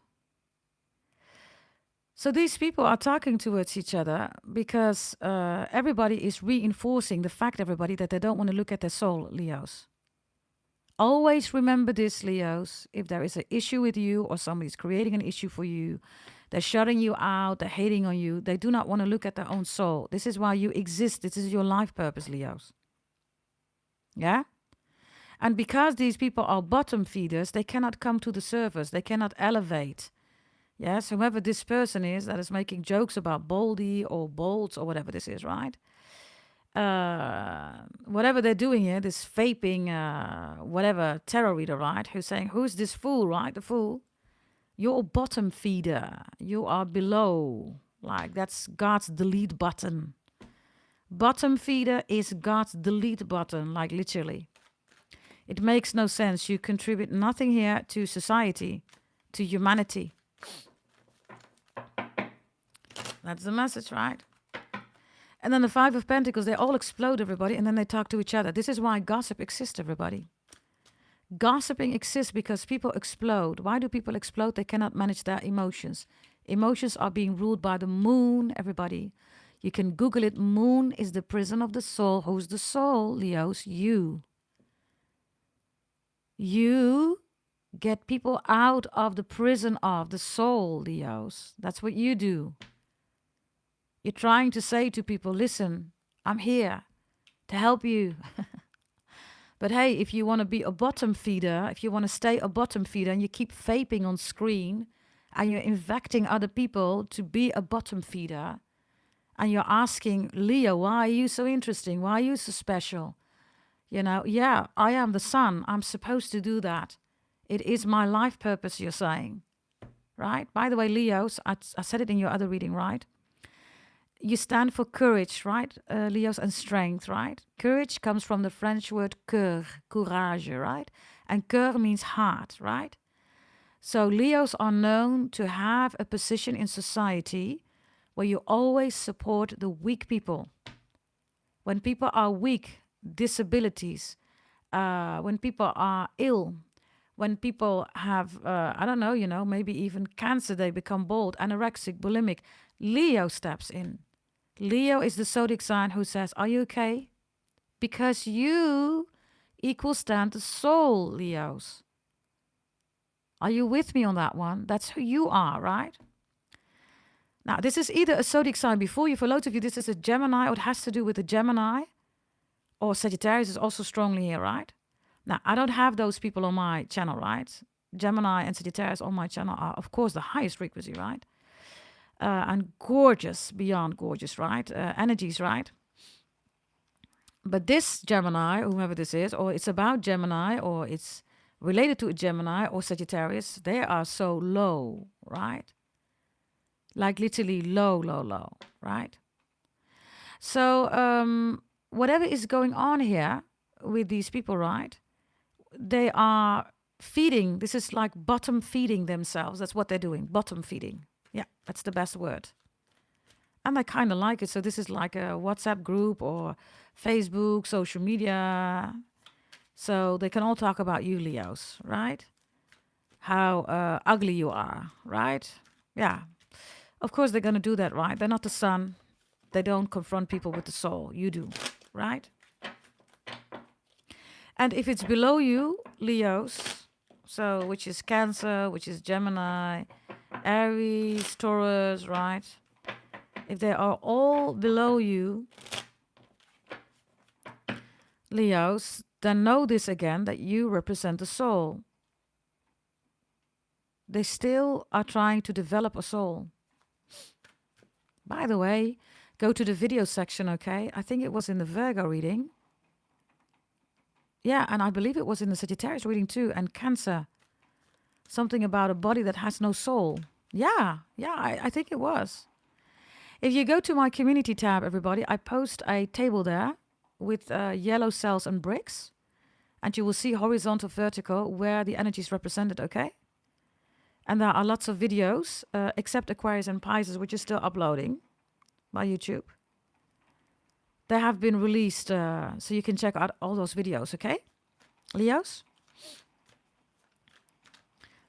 So these people are talking towards each other because everybody is reinforcing the fact, everybody, that they don't want to look at their soul, Leos. Always remember this, Leos. If there is an issue with you or somebody's creating an issue for you, they're shutting you out, they're hating on you, they do not want to look at their own soul. This is why you exist. This is your life purpose, Leos. Yeah? And because these people are bottom feeders, they cannot come to the surface. They cannot elevate. Yes, whoever this person is that is making jokes about Baldy or Bolts or whatever this is, right? Whatever they're doing here, this vaping, whatever, tarot reader, right? Who's saying, who's this fool, right? The fool. You're a bottom feeder. You are below. Like, that's God's delete button. Bottom feeder is God's delete button, like literally. It makes no sense. You contribute nothing here to society, to humanity. That's the message, right? And then the 5 of Pentacles, they all explode, everybody, and then they talk to each other. This is why gossip exists, everybody. Gossiping exists because people explode. Why do people explode? They cannot manage their emotions. Emotions are being ruled by the moon, everybody. You can Google it. Moon is the prison of the soul. Who's the soul, Leos? You. You get people out of the prison of the soul, Leos. That's what you do. You're trying to say to people, listen, I'm here to help you. But hey, if you want to be a bottom feeder, if you want to stay a bottom feeder and you keep vaping on screen and you're infecting other people to be a bottom feeder and you're asking, Leo, why are you so interesting? Why are you so special? You know, yeah, I am the sun. I'm supposed to do that. It is my life purpose, you're saying. Right? By the way, Leos, I said it in your other reading, right? You stand for courage, right? Leos, and strength, right? Courage comes from the French word cœur, courage, right? And cœur means heart, right? So Leos are known to have a position in society where you always support the weak people. When people are weak, disabilities, when people are ill, when people have, I don't know, you know, maybe even cancer, they become bold, anorexic, bulimic, Leo steps in. Leo is the zodiac sign who says, are you okay? Because you stand the soul, Leos. Are you with me on that one? That's who you are, right? Now, this is either a zodiac sign before you. For loads of you, this is a Gemini, or it has to do with a Gemini. Or Sagittarius is also strongly here, right? Now, I don't have those people on my channel, right? Gemini and Sagittarius on my channel are, of course, the highest frequency, right? And gorgeous, beyond gorgeous, right? Energies, right? But this Gemini, whomever this is, or it's about Gemini, or it's related to a Gemini or Sagittarius, they are so low, right? Like literally low, low, low, right? So whatever is going on here with these people, right? They are feeding. This is like bottom feeding themselves. That's what they're doing. Bottom feeding. Yeah, that's the best word. And I kind of like it. So this is like a WhatsApp group or Facebook, social media. So they can all talk about you, Leos, right? How ugly you are, right? Yeah. Of course they're going to do that, right? They're not the sun. They don't confront people with the soul. You do, right? And if it's below you, Leos, so which is Cancer, which is Gemini, Aries, Taurus, right? If they are all below you, Leos, then know this again, that you represent the soul. They still are trying to develop a soul. By the way, go to the video section, okay? I think it was in the Virgo reading. Yeah, and I believe it was in the Sagittarius reading too, and Cancer. Something about a body that has no soul. Yeah, I think it was. If you go to my community tab, everybody, I post a table there with yellow cells and bricks. And you will see horizontal, vertical, where the energy is represented, okay? And there are lots of videos, except Aquarius and Pisces, which is still uploading by YouTube. They have been released, so you can check out all those videos, okay? Leos?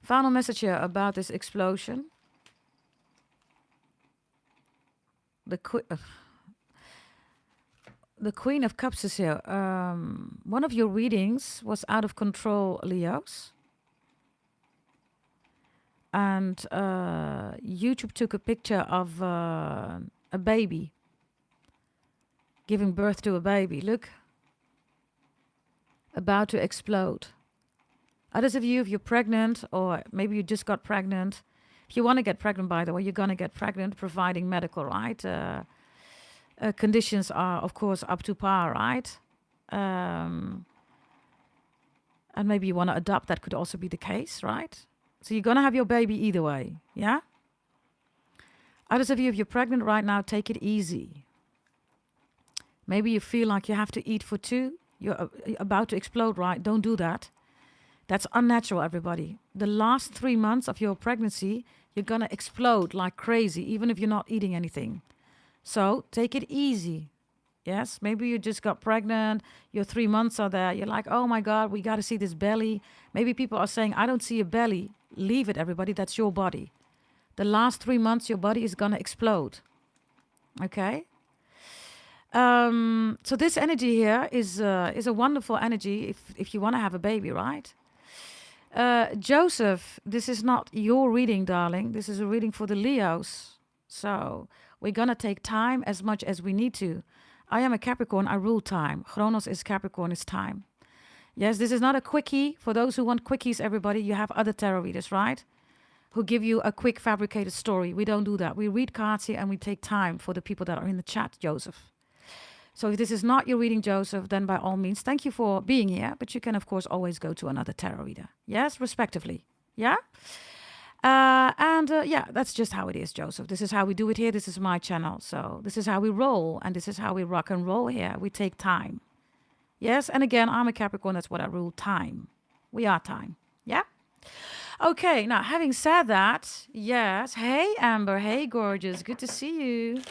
Final message here about this explosion. The Queen of Cups is here. One of your readings was out of control, Leos. And YouTube took a picture of a baby. Giving birth to a baby. Look. About to explode. Others of you, if you're pregnant, or maybe you just got pregnant. If you want to get pregnant, by the way, you're going to get pregnant, providing medical, right? Conditions are, of course, up to par, right? And maybe you want to adopt. That could also be the case, right? So you're going to have your baby either way, yeah? Others of you, if you're pregnant right now, take it easy. Maybe you feel like you have to eat for two. You're about to explode, right? Don't do that. That's unnatural, everybody. The last 3 months of your pregnancy, you're going to explode like crazy, even if you're not eating anything. So take it easy. Yes, maybe you just got pregnant. Your 3 months are there. You're like, oh my God, we got to see this belly. Maybe people are saying, I don't see a belly. Leave it, everybody. That's your body. The last 3 months, your body is going to explode. Okay? So this energy here is a wonderful energy if you want to have a baby, right? Joseph, this is not your reading, darling. This is a reading for the Leos. So we're going to take time as much as we need to. I am a Capricorn. I rule time. Chronos is Capricorn. It's time. Yes, this is not a quickie. For those who want quickies, everybody, you have other tarot readers, right? Who give you a quick fabricated story. We don't do that. We read cards here and we take time for the people that are in the chat, Joseph. So if this is not your reading, Joseph, then by all means, thank you for being here. But you can, of course, always go to another tarot reader. Yes, respectively. Yeah? Yeah, that's just how it is, Joseph. This is how we do it here. This is my channel. So this is how we roll. And this is how we rock and roll here. We take time. Yes? And again, I'm a Capricorn. That's what I rule. Time. We are time. Yeah? Okay. Now, having said that, yes. Hey, Amber. Hey, gorgeous. Good to see you.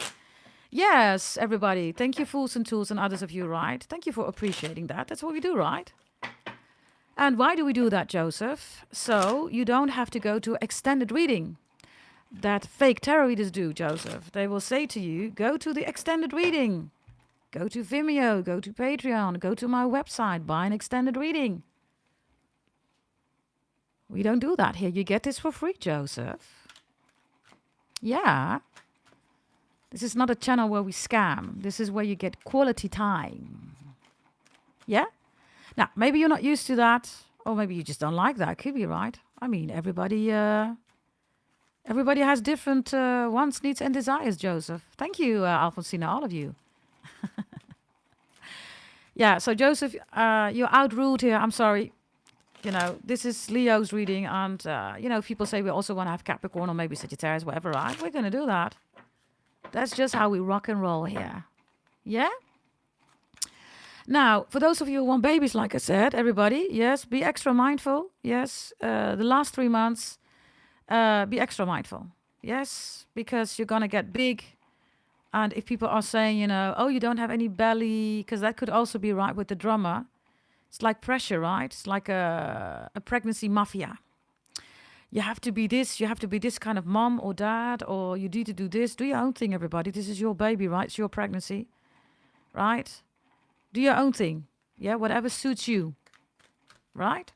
Yes, everybody. Thank you, Fools and Tools, and others of you, right? Thank you for appreciating that. That's what we do, right? And why do we do that, Joseph? So you don't have to go to extended reading that fake tarot readers do, Joseph. They will say to you, go to the extended reading. Go to Vimeo, go to Patreon, go to my website, buy an extended reading. We don't do that here. You get this for free, Joseph. Yeah. This is not a channel where we scam. This is where you get quality time. Yeah? Now, maybe you're not used to that. Or maybe you just don't like that. Could be, right? I mean, everybody has different wants, needs, and desires, Joseph. Thank you, Alfonsina, all of you. Yeah, so Joseph, you're outruled here. I'm sorry. You know, this is Leo's reading, and you know, people say we also want to have Capricorn or maybe Sagittarius, whatever, right? We're gonna do that. That's just how we rock and roll here. Yeah? Now, for those of you who want babies, like I said, everybody, yes, be extra mindful. Yes, the last 3 months, be extra mindful. Yes, because you're gonna get big. And if people are saying, you know, oh, you don't have any belly, because that could also be right with the drummer. It's like pressure, right? It's like a pregnancy mafia. You have to be this, you have to be this kind of mom or dad, or you need to do this. Do your own thing, everybody. This is your baby, right? It's your pregnancy, right? Do your own thing. Yeah, whatever suits you, right?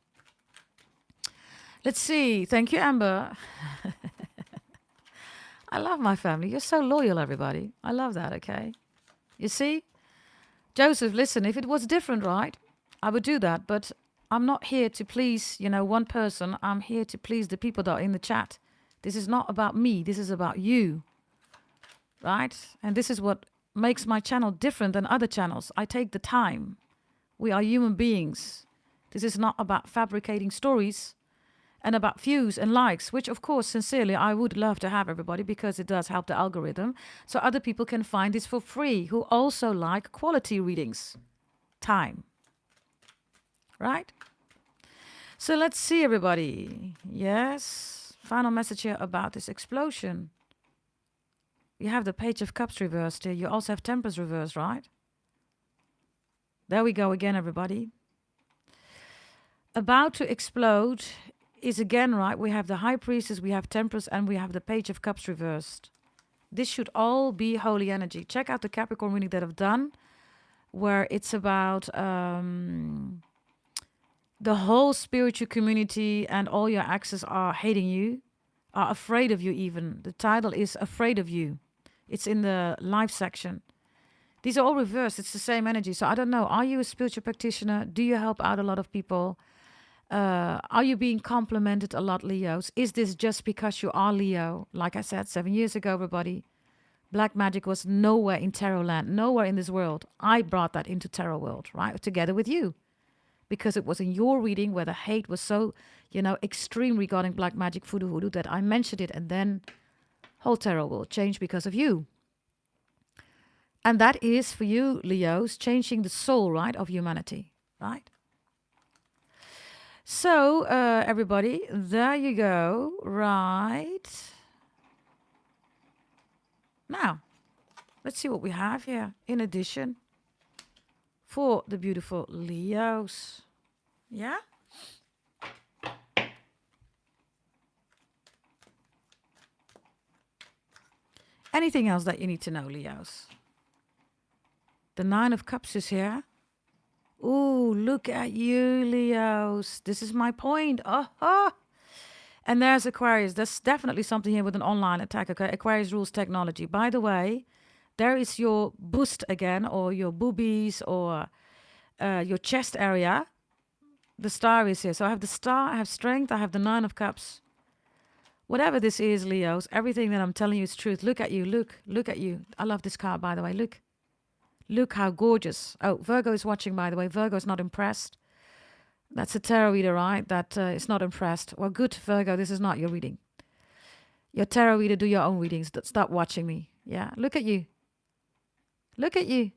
Let's see. Thank you, Amber. I love my family. You're so loyal, everybody. I love that, okay? You see? Joseph, listen, if it was different, right? I would do that, but I'm not here to please, you know, one person. I'm here to please the people that are in the chat. This is not about me. This is about you, right? And this is what makes my channel different than other channels. I take the time. We are human beings. This is not about fabricating stories and about views and likes, which of course, sincerely, I would love to have, everybody, because it does help the algorithm. So other people can find this for free who also like quality readings. Time. Right? So let's see, everybody. Yes. Final message here about this explosion. You have the Page of Cups reversed here. You also have Temperance reversed, right? There we go again, everybody. About to explode is again, right? We have the High Priestess, we have Temperance, and we have the Page of Cups reversed. This should all be holy energy. Check out the Capricorn reading that I've done, where it's about the whole spiritual community and all your exes are hating you, are afraid of you even. The title is Afraid of You. It's in the live section. These are all reversed. It's the same energy. So I don't know. Are you a spiritual practitioner? Do you help out a lot of people? Are you being complimented a lot, Leos? Is this just because you are Leo? Like I said 7 years ago, everybody, black magic was nowhere in tarot land, nowhere in this world. I brought that into tarot world, right? Together with you. Because it was in your reading where the hate was so, you know, extreme regarding black magic, voodoo, hoodoo, that I mentioned it. And then whole tarot will change because of you. And that is, for you, Leos, changing the soul, right, of humanity, right? So, everybody, there you go, right? Now, let's see what we have here in addition for the beautiful Leos. Yeah? Anything else that you need to know, Leos? The Nine of Cups is here. Ooh, look at you, Leos. This is my point. Oh. And there's Aquarius. There's definitely something here with an online attack. Okay? Aquarius rules technology. By the way, there is your boost again, or your boobies, or your chest area. The star is here. So I have the star, I have strength, I have the Nine of Cups. Whatever this is, Leos, everything that I'm telling you is truth. Look at you. Look at you. I love this card, by the way. Look how gorgeous. Oh, Virgo is watching, by the way. Virgo is not impressed. That's a tarot reader, right? That is not impressed. Well, good, Virgo. This is not your reading. Your tarot reader, do your own readings. Stop watching me. Yeah, look at you. Look at you.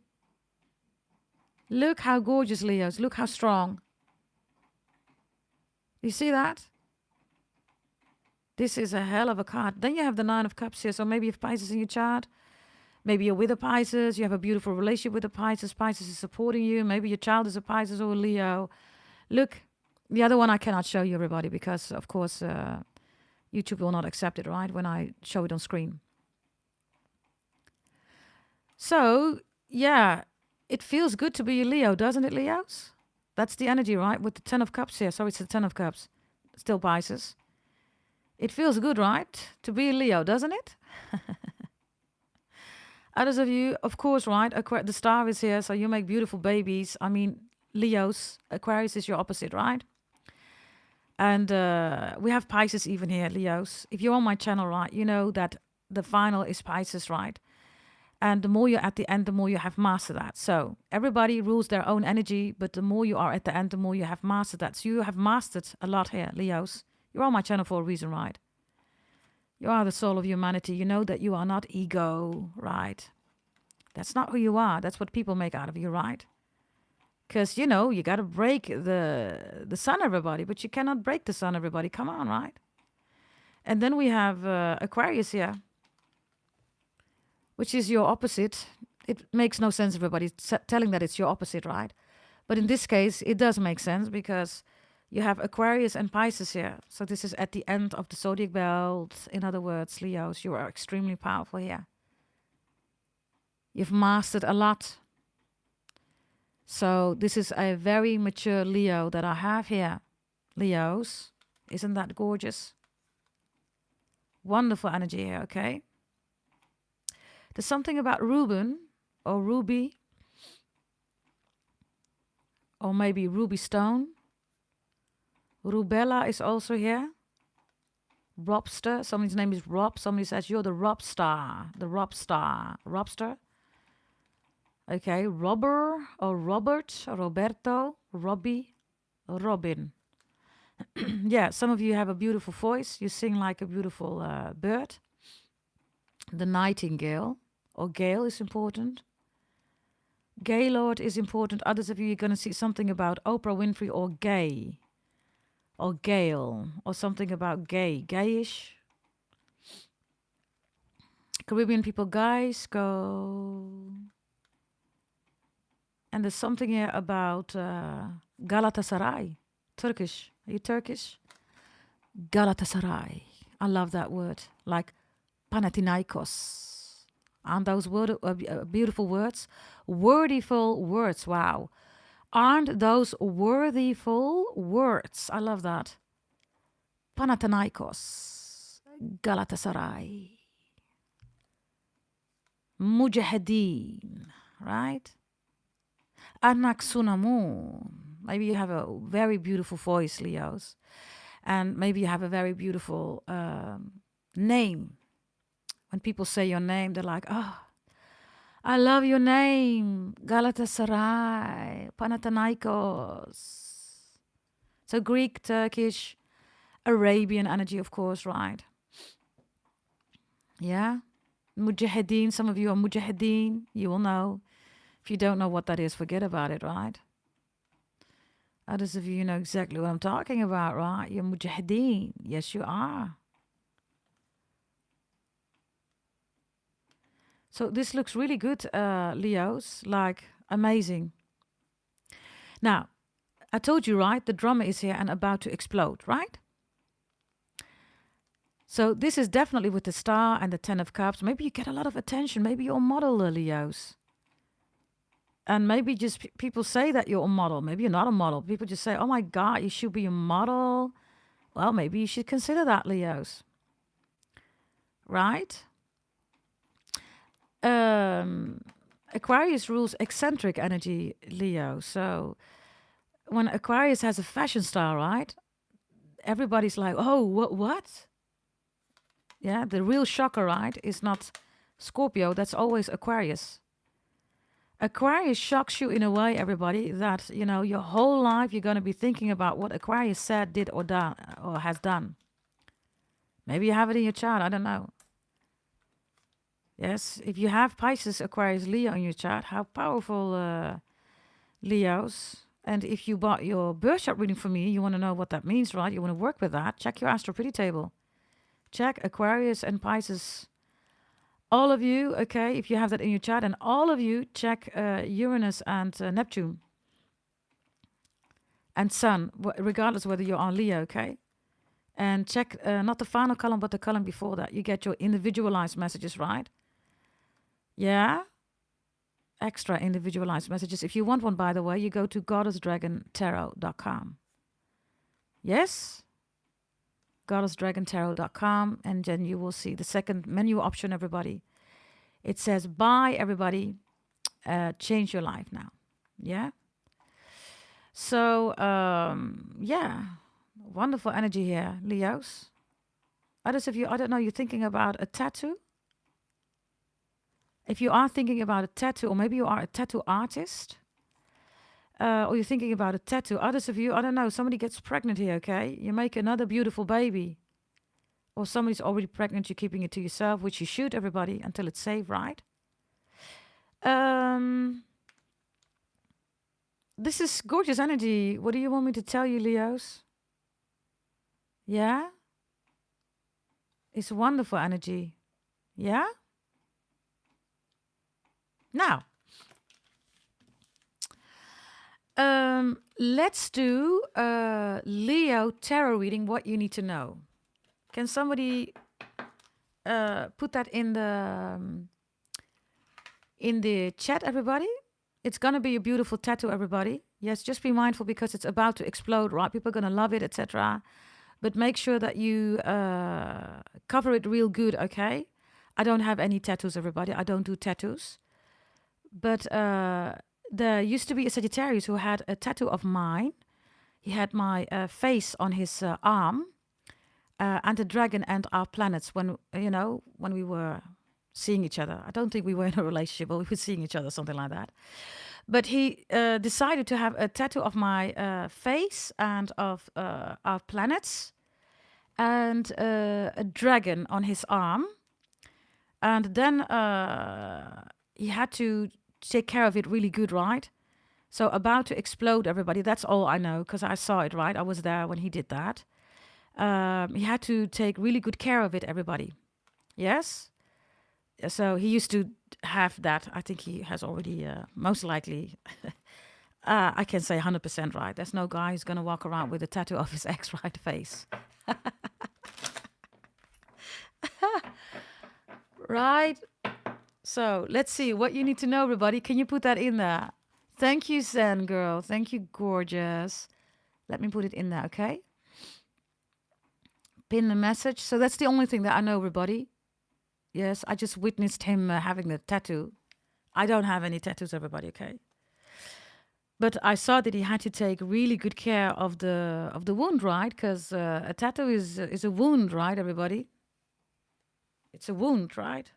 Look how gorgeous, Leos. Look how strong. You see that? This is a hell of a card. Then you have the Nine of Cups here. So maybe you have Pisces in your chart. Maybe you're with a Pisces. You have a beautiful relationship with a Pisces. Pisces is supporting you. Maybe your child is a Pisces or a Leo. Look, the other one I cannot show you, everybody, because, of course, YouTube will not accept it, right, when I show it on screen. So, yeah, it feels good to be a Leo, doesn't it, Leos? That's the energy, right, with the Ten of Cups here. Sorry, it's the Ten of Cups. Still Pisces. It feels good, right, to be a Leo, doesn't it? Others of you, of course, right, the star is here, so you make beautiful babies. I mean, Leos, Aquarius is your opposite, right? And we have Pisces even here, Leos. If you're on my channel, right, you know that the final is Pisces, right? And the more you're at the end, the more you have mastered that. So everybody rules their own energy, but the more you are at the end, the more you have mastered that. So you have mastered a lot here, Leos. You're on my channel for a reason, right? You are the soul of humanity. You know that you are not ego, right? That's not who you are. That's what people make out of you, right? Because, you know, you got to break the sun, everybody, but you cannot break the sun, everybody. Come on, right? And then we have Aquarius here, which is your opposite. It makes no sense, everybody, telling that it's your opposite, right? But in this case, it does make sense because you have Aquarius and Pisces here. So this is at the end of the zodiac belt. In other words, Leos, you are extremely powerful here. You've mastered a lot. So this is a very mature Leo that I have here. Leos, isn't that gorgeous? Wonderful energy here, okay? There's something about Ruben or Ruby or maybe Ruby Stone. Rubella is also here. Robster, somebody's name is Rob. Somebody says you're the Rob star. The Rob star. Robster. Okay, Robber or Robert, Roberto, Robbie, Robin. Yeah, some of you have a beautiful voice. You sing like a beautiful bird. The nightingale or gale is important. Gaylord is important. Others of you are going to see something about Oprah Winfrey or gay or Gale or something about gay, gayish. Caribbean people, guys, go. And there's something here about Galatasaray, Turkish. Are you Turkish? Galatasaray. I love that word. Like Panathinaikos. Aren't those beautiful words? Wordyful words. Wow. Aren't those worthyful words? I love that. Panathinaikos. Galatasaray. Mujahideen. Right? Anak Sunamun. Maybe you have a very beautiful voice, Leos. And maybe you have a very beautiful name. When people say your name, they're like, oh, I love your name. Galatasaray. Panathinaikos. So Greek, Turkish, Arabian energy, of course, right? Yeah? Mujahideen. Some of you are Mujahideen. You will know. If you don't know what that is, forget about it, right? Others of you know exactly what I'm talking about, right? You're Mujahideen. Yes, you are. So this looks really good, Leos. Like, amazing. Now, I told you, right? The drama is here and about to explode, right? So this is definitely with the star and the 10 of cups. Maybe you get a lot of attention. Maybe you're a model, Leos. And maybe just people say that you're a model. Maybe you're not a model. People just say, oh my God, you should be a model. Well, maybe you should consider that, Leos. Right? Aquarius rules eccentric energy, Leo. So when Aquarius has a fashion style, right? Everybody's like, oh, what? Yeah, the real shocker, right, is not Scorpio. That's always Aquarius. Aquarius shocks you in a way, everybody, that, you know, your whole life you're going to be thinking about what Aquarius said, did, or done, or has done. Maybe you have it in your chart. I don't know. Yes, if you have Pisces, Aquarius, Leo in your chart, how powerful, Leos. And if you bought your birth chart reading for me, you want to know what that means, right? You want to work with that. Check your Astro Pretty table. Check Aquarius and Pisces. All of you, okay, if you have that in your chart, and all of you check Uranus and Neptune and Sun, regardless whether you're on Leo, okay? And check not the final column, but the column before that. You get your individualized messages, right? Yeah? Extra individualized messages. If you want one, by the way, you go to goddessdragontarot.com. Yes? goddessdragontarot.com, and then you will see the second menu option, everybody. It says, bye, everybody. Change your life now. Yeah? So, yeah. Wonderful energy here, Leos. Others of you, I don't know, you're thinking about a tattoo? If you are thinking about a tattoo, or maybe you are a tattoo artist, or you're thinking about a tattoo, others of you, I don't know, somebody gets pregnant here, okay? You make another beautiful baby. Or somebody's already pregnant, you're keeping it to yourself, which you should, everybody, until it's safe, right? This is gorgeous energy. What do you want me to tell you, Leos? Yeah? It's wonderful energy. Yeah? Now, let's do Leo tarot reading, what you need to know. Can somebody put that in the chat, everybody? It's going to be a beautiful tattoo, everybody. Yes, just be mindful because it's about to explode, right? People are going to love it, etc. But make sure that you cover it real good, okay? I don't have any tattoos, everybody. I don't do tattoos. But there used to be a Sagittarius who had a tattoo of mine. He had my face on his arm and the dragon and our planets when we were seeing each other. I don't think we were in a relationship, but we were seeing each other, something like that. But he decided to have a tattoo of my face and of our planets and a dragon on his arm. And then he had to take care of it really good, right? So about to explode, everybody. That's all I know because I saw it, right? I was there when he did that. He had to take really good care of it, everybody. Yes? So he used to have that. I think he has already, most likely, I can say 100% right. There's no guy who's going to walk around with a tattoo of his ex right face. Right? So let's see what you need to know, everybody. Can you put that in there? Thank you, Zen girl. Thank you, gorgeous. Let me put it in there, okay? Pin the message. So that's the only thing that I know, everybody. Yes, I just witnessed him having the tattoo. I don't have any tattoos, everybody, okay? But I saw that he had to take really good care of the wound, right? Because a tattoo is a wound, right, everybody? It's a wound, right?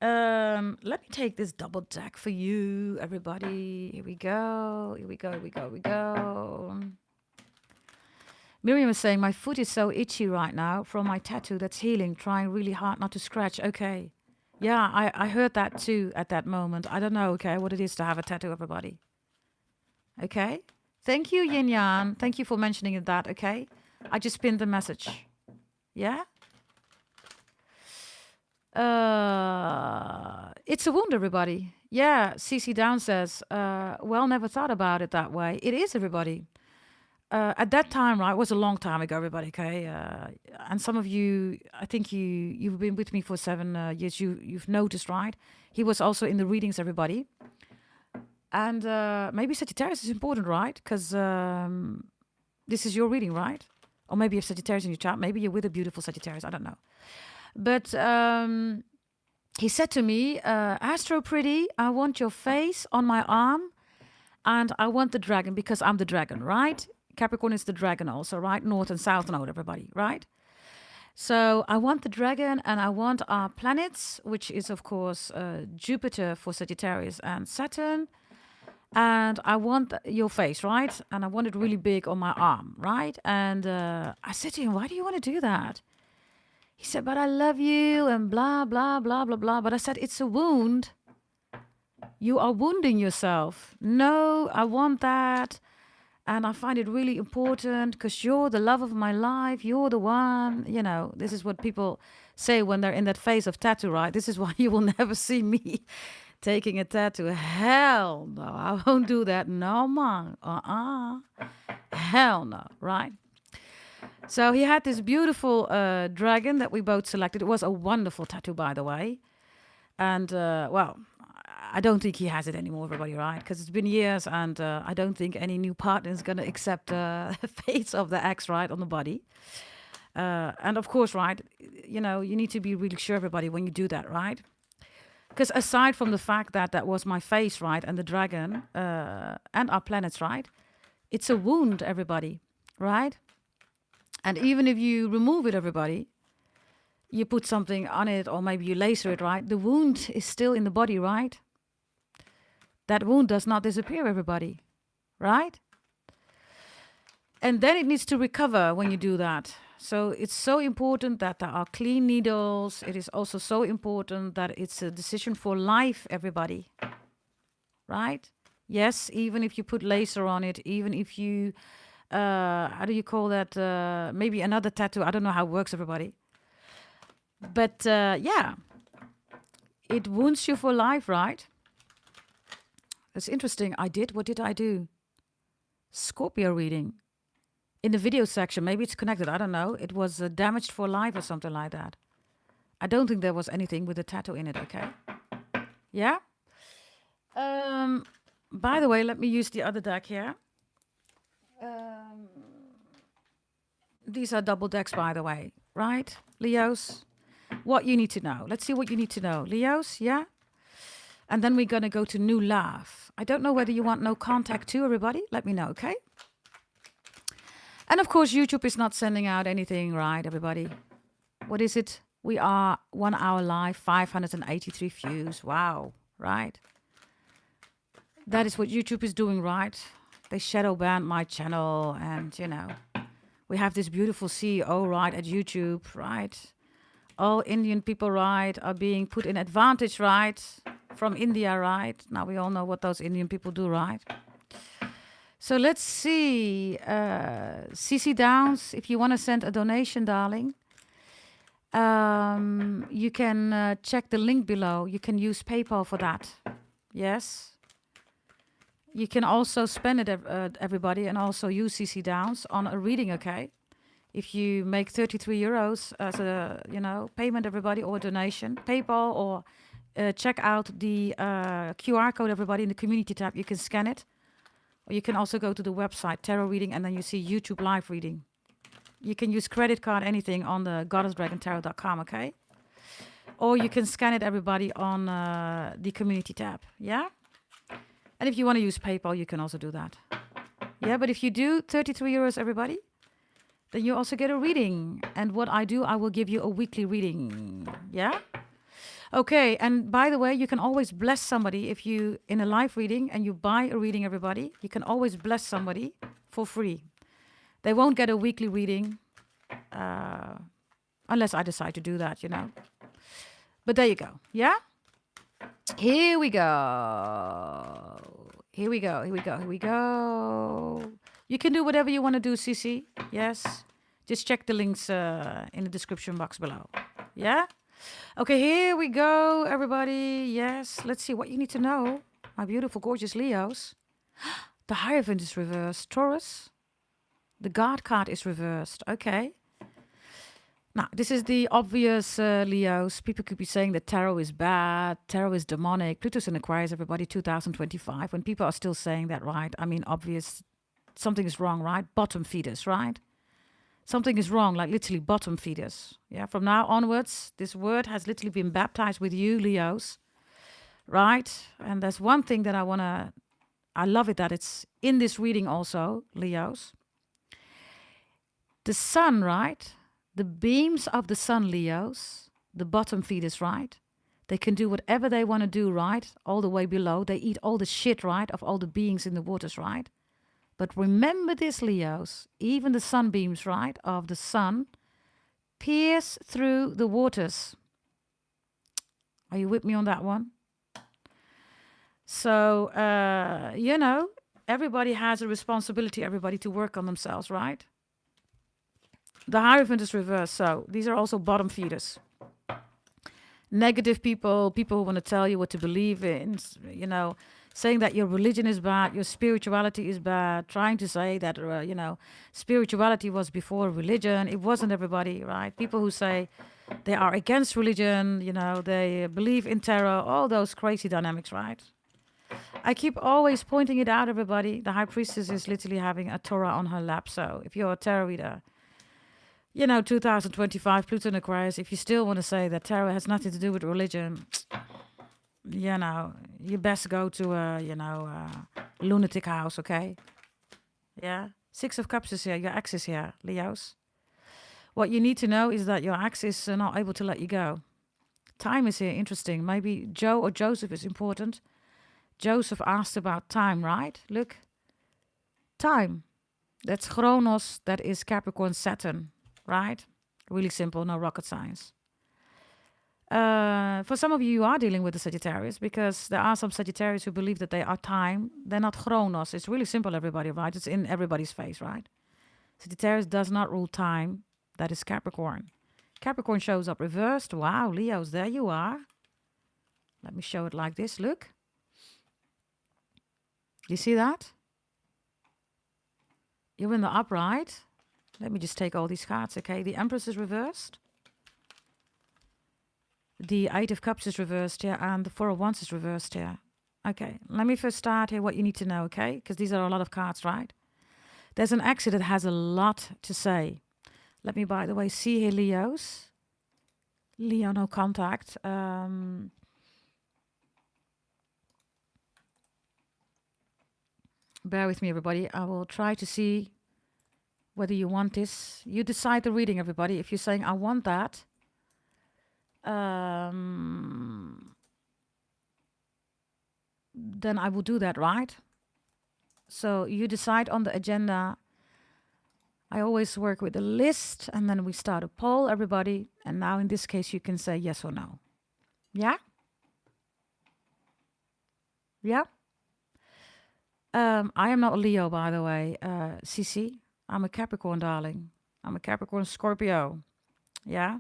Let me take this double deck for you, everybody. Here we go. Here we go. Here we go. Here we go. Miriam is saying, my foot is so itchy right now from my tattoo that's healing, trying really hard not to scratch. Okay. Yeah, I heard that too at that moment. I don't know, okay, what it is to have a tattoo, everybody. Okay. Thank you, Yin Yang. Thank you for mentioning that, okay? I just pinned the message. Yeah? It's a wound, everybody. Yeah, CC Down says, well, never thought about it that way. It is, everybody. At that time, right, it was a long time ago, everybody, okay? And some of you, I think you've been with me for 7 years, you've noticed, right? He was also in the readings, everybody. And maybe Sagittarius is important, right? Because this is your reading, right? Or maybe you have Sagittarius in your chart. Maybe you're with a beautiful Sagittarius, I don't know. But he said to me, Astro Pretty, I want your face on my arm and I want the dragon because I'm the dragon, right? Capricorn is the dragon also, right? North and South node, everybody, right? So I want the dragon and I want our planets, which is, of course, Jupiter for Sagittarius and Saturn. And I want your face, right? And I want it really big on my arm, right? And I said to him, why do you want to do that? He said, but I love you and blah, blah, blah, blah, blah. But I said, it's a wound. You are wounding yourself. No, I want that. And I find it really important because you're the love of my life. You're the one, you know, this is what people say when they're in that phase of tattoo, right? This is why you will never see me taking a tattoo. Hell no, I won't do that. No, man. Hell no, right? So he had this beautiful dragon that we both selected. It was a wonderful tattoo, by the way. And, well, I don't think he has it anymore, everybody, right? Because it's been years, and I don't think any new partner is going to accept the face of the ex, right, on the body. And, of course, right, you know, you need to be really sure, everybody, when you do that, right? Because aside from the fact that that was my face, right, and the dragon and our planets, right, it's a wound, everybody, right? And even if you remove it, everybody, you put something on it, or maybe you laser it, right? The wound is still in the body, right? That wound does not disappear, everybody, right? And then it needs to recover when you do that. So it's so important that there are clean needles. It is also so important that it's a decision for life, everybody, right? Yes, even if you put laser on it, even if you, how do you call that? Maybe another tattoo. I don't know how it works, everybody. But yeah, it wounds you for life, right? It's interesting. What did I do? Scorpio reading. In the video section, maybe it's connected, I don't know. It was damaged for life or something like that. I don't think there was anything with a tattoo in it, okay? Yeah? By the way, let me use the other deck here. These are double decks, by the way, right? Leos, what you need to know. Let's see what you need to know. Leos, yeah? And then we're going to go to new love. I don't know whether you want no contact too, everybody. Let me know, okay? And of course, YouTube is not sending out anything, right, everybody? What is it? We are 1 hour live, 583 views. Wow, right? That is what YouTube is doing, right? They shadow banned my channel, and, you know, we have this beautiful CEO, right, at YouTube, right? All Indian people, right, are being put in advantage, right? From India, right? Now we all know what those Indian people do, right? So let's see. CC Downs, if you want to send a donation, darling, you can check the link below. You can use PayPal for that. Yes. You can also spend it, everybody, and also use CC Downs on a reading, okay? If you make 33 euros as a, you know, payment, everybody, or a donation, PayPal, or check out the QR code, everybody, in the community tab. You can scan it. Or you can also go to the website, tarot reading, and then you see YouTube live reading. You can use credit card, anything, on the goddessdragontarot.com, okay? Or you can scan it, everybody, on the community tab, yeah? And if you want to use PayPal, you can also do that. Yeah, but if you do 33 euros, everybody, then you also get a reading. And what I do, I will give you a weekly reading, yeah? Okay, and by the way, you can always bless somebody if you, in a live reading, and you buy a reading, everybody, you can always bless somebody for free. They won't get a weekly reading unless I decide to do that, you know. But there you go, yeah? Here we go. Here we go, here we go, here we go. You can do whatever you want to do, Cici, yes? Just check the links in the description box below, yeah? Okay, here we go, everybody. Yes, let's see what you need to know. My beautiful, gorgeous Leos. The Hierophant is reversed. Taurus. The God card is reversed. Okay. Now, this is the obvious Leos. People could be saying that tarot is bad, tarot is demonic. Pluto's in Aquarius, everybody, 2025. When people are still saying that, right? I mean, obvious. Something is wrong, right? Bottom feeders, right? Something is wrong, like literally bottom feeders. Yeah, from now onwards, this word has literally been baptized with you, Leos. Right? And there's one thing that I love it that it's in this reading also, Leos. The sun, right? The beams of the sun, Leos, the bottom feeders, right? They can do whatever they want to do, right? All the way below. They eat all the shit, right? Of all the beings in the waters, right? But remember this, Leos, even the sunbeams, right, of the sun pierce through the waters. Are you with me on that one? So, you know, everybody has a responsibility, everybody, to work on themselves, right? The Hierophant is reversed, so these are also bottom feeders. Negative people, people who want to tell you what to believe in, you know, saying that your religion is bad, your spirituality is bad, trying to say that, you know, spirituality was before religion. It wasn't, everybody, right? People who say they are against religion, you know, they believe in terror, all those crazy dynamics, right? I keep always pointing it out, everybody. The High Priestess is literally having a Torah on her lap. So if you're a tarot reader, you know, 2025, Pluto in Aquarius, if you still want to say that tarot has nothing to do with religion, you know, you best go to a, you know, lunatic house, okay? Yeah? Six of Cups is here, your Exes here, Leos. What you need to know is that your ex is not able to let you go. Time is here interesting. Maybe Joe or Joseph is important. Joseph asked about time, right? Look, time. That's Chronos. That is Capricorn Saturn, right? Really simple, no rocket science. For some of you, you are dealing with the Sagittarius because there are some Sagittarius who believe that they are time. They're not Chronos. It's really simple, everybody, right? It's in everybody's face, right? Sagittarius does not rule time. That is Capricorn. Capricorn shows up reversed. Wow, Leos, there you are. Let me show it like this. Look. You see that? You're in the upright. Let me just take all these cards, okay? The Empress is reversed. The Eight of Cups is reversed here, and the Four of Wands is reversed here. Okay, let me first start here what you need to know, okay? Because these are a lot of cards, right? There's an exit that has a lot to say. Let me, by the way, see here, Leos. Leo, no contact. Bear with me, everybody. I will try to see whether you want this. You decide the reading, everybody. If you're saying, I want that, then I will do that, right? So you decide on the agenda. I always work with a list, and then we start a poll, everybody. And now in this case, you can say yes or no. Yeah? Yeah? I am not a Leo, by the way, Cici. I'm a Capricorn, darling. I'm a Capricorn Scorpio. Yeah?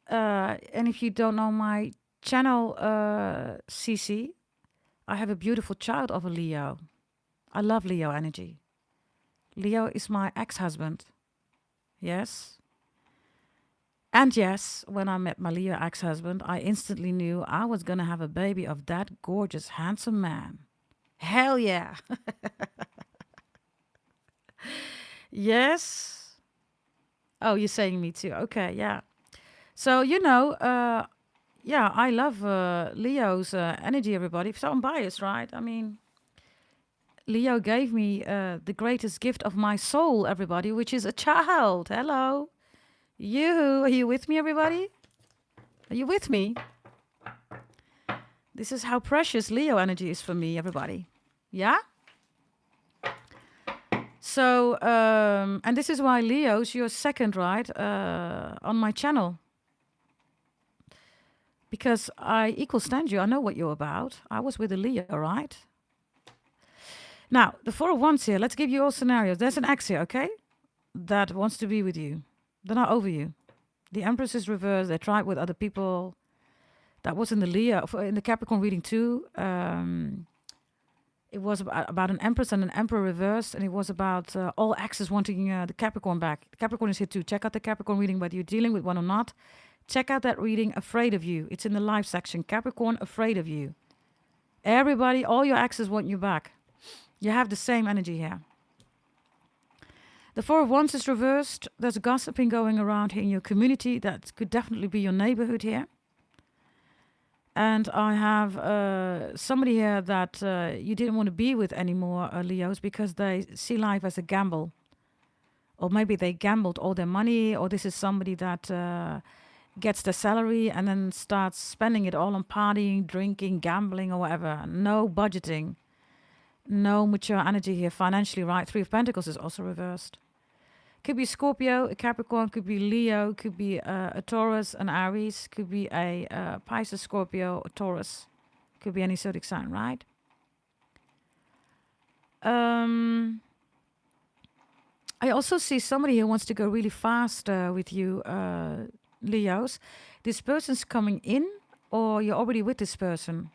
And if you don't know my channel, Cici, I have a beautiful child of a Leo. I love Leo energy. Leo is my ex-husband. Yes. And yes, when I met my Leo ex-husband, I instantly knew I was going to have a baby of that gorgeous, handsome man. Hell yeah. Yes. Oh, you're saying me too. Okay, yeah. So, yeah, I love Leo's energy, everybody. So I'm biased, right? I mean, Leo gave me the greatest gift of my soul, everybody, which is a child. Hello. Are you with me, everybody? Are you with me? This is how precious Leo energy is for me, everybody. Yeah? So, and this is why Leo's, you're second, right, on my channel. Because I equal stand you. I know what you're about. I was with a Leo, right? Now, the Four of Wands here. Let's give you all scenarios. There's an ex here, okay? That wants to be with you. They're not over you. The Empress is reversed. They tried with other people. That was in the Leo, in the Capricorn reading too. It was about an Empress and an Emperor reversed, and it was about all exes wanting the Capricorn back. The Capricorn is here too. Check out the Capricorn reading, whether you're dealing with one or not. Check out that reading, Afraid of You. It's in the live section. Capricorn, Afraid of You. Everybody, all your exes want you back. You have the same energy here. The Four of Wands is reversed. There's gossiping going around here in your community. That could definitely be your neighborhood here. And I have somebody here that you didn't want to be with anymore, Leos, because they see life as a gamble. Or maybe they gambled all their money, or this is somebody that gets their salary and then starts spending it all on partying, drinking, gambling, or whatever. No budgeting. No mature energy here financially, right? Three of Pentacles is also reversed. Could be Scorpio, a Capricorn, could be Leo, could be a Taurus, an Aries, could be a Pisces, Scorpio, a Taurus. Could be any zodiac sign, right? I also see somebody who wants to go really fast with you, Leos. This person's coming in, or you're already with this person.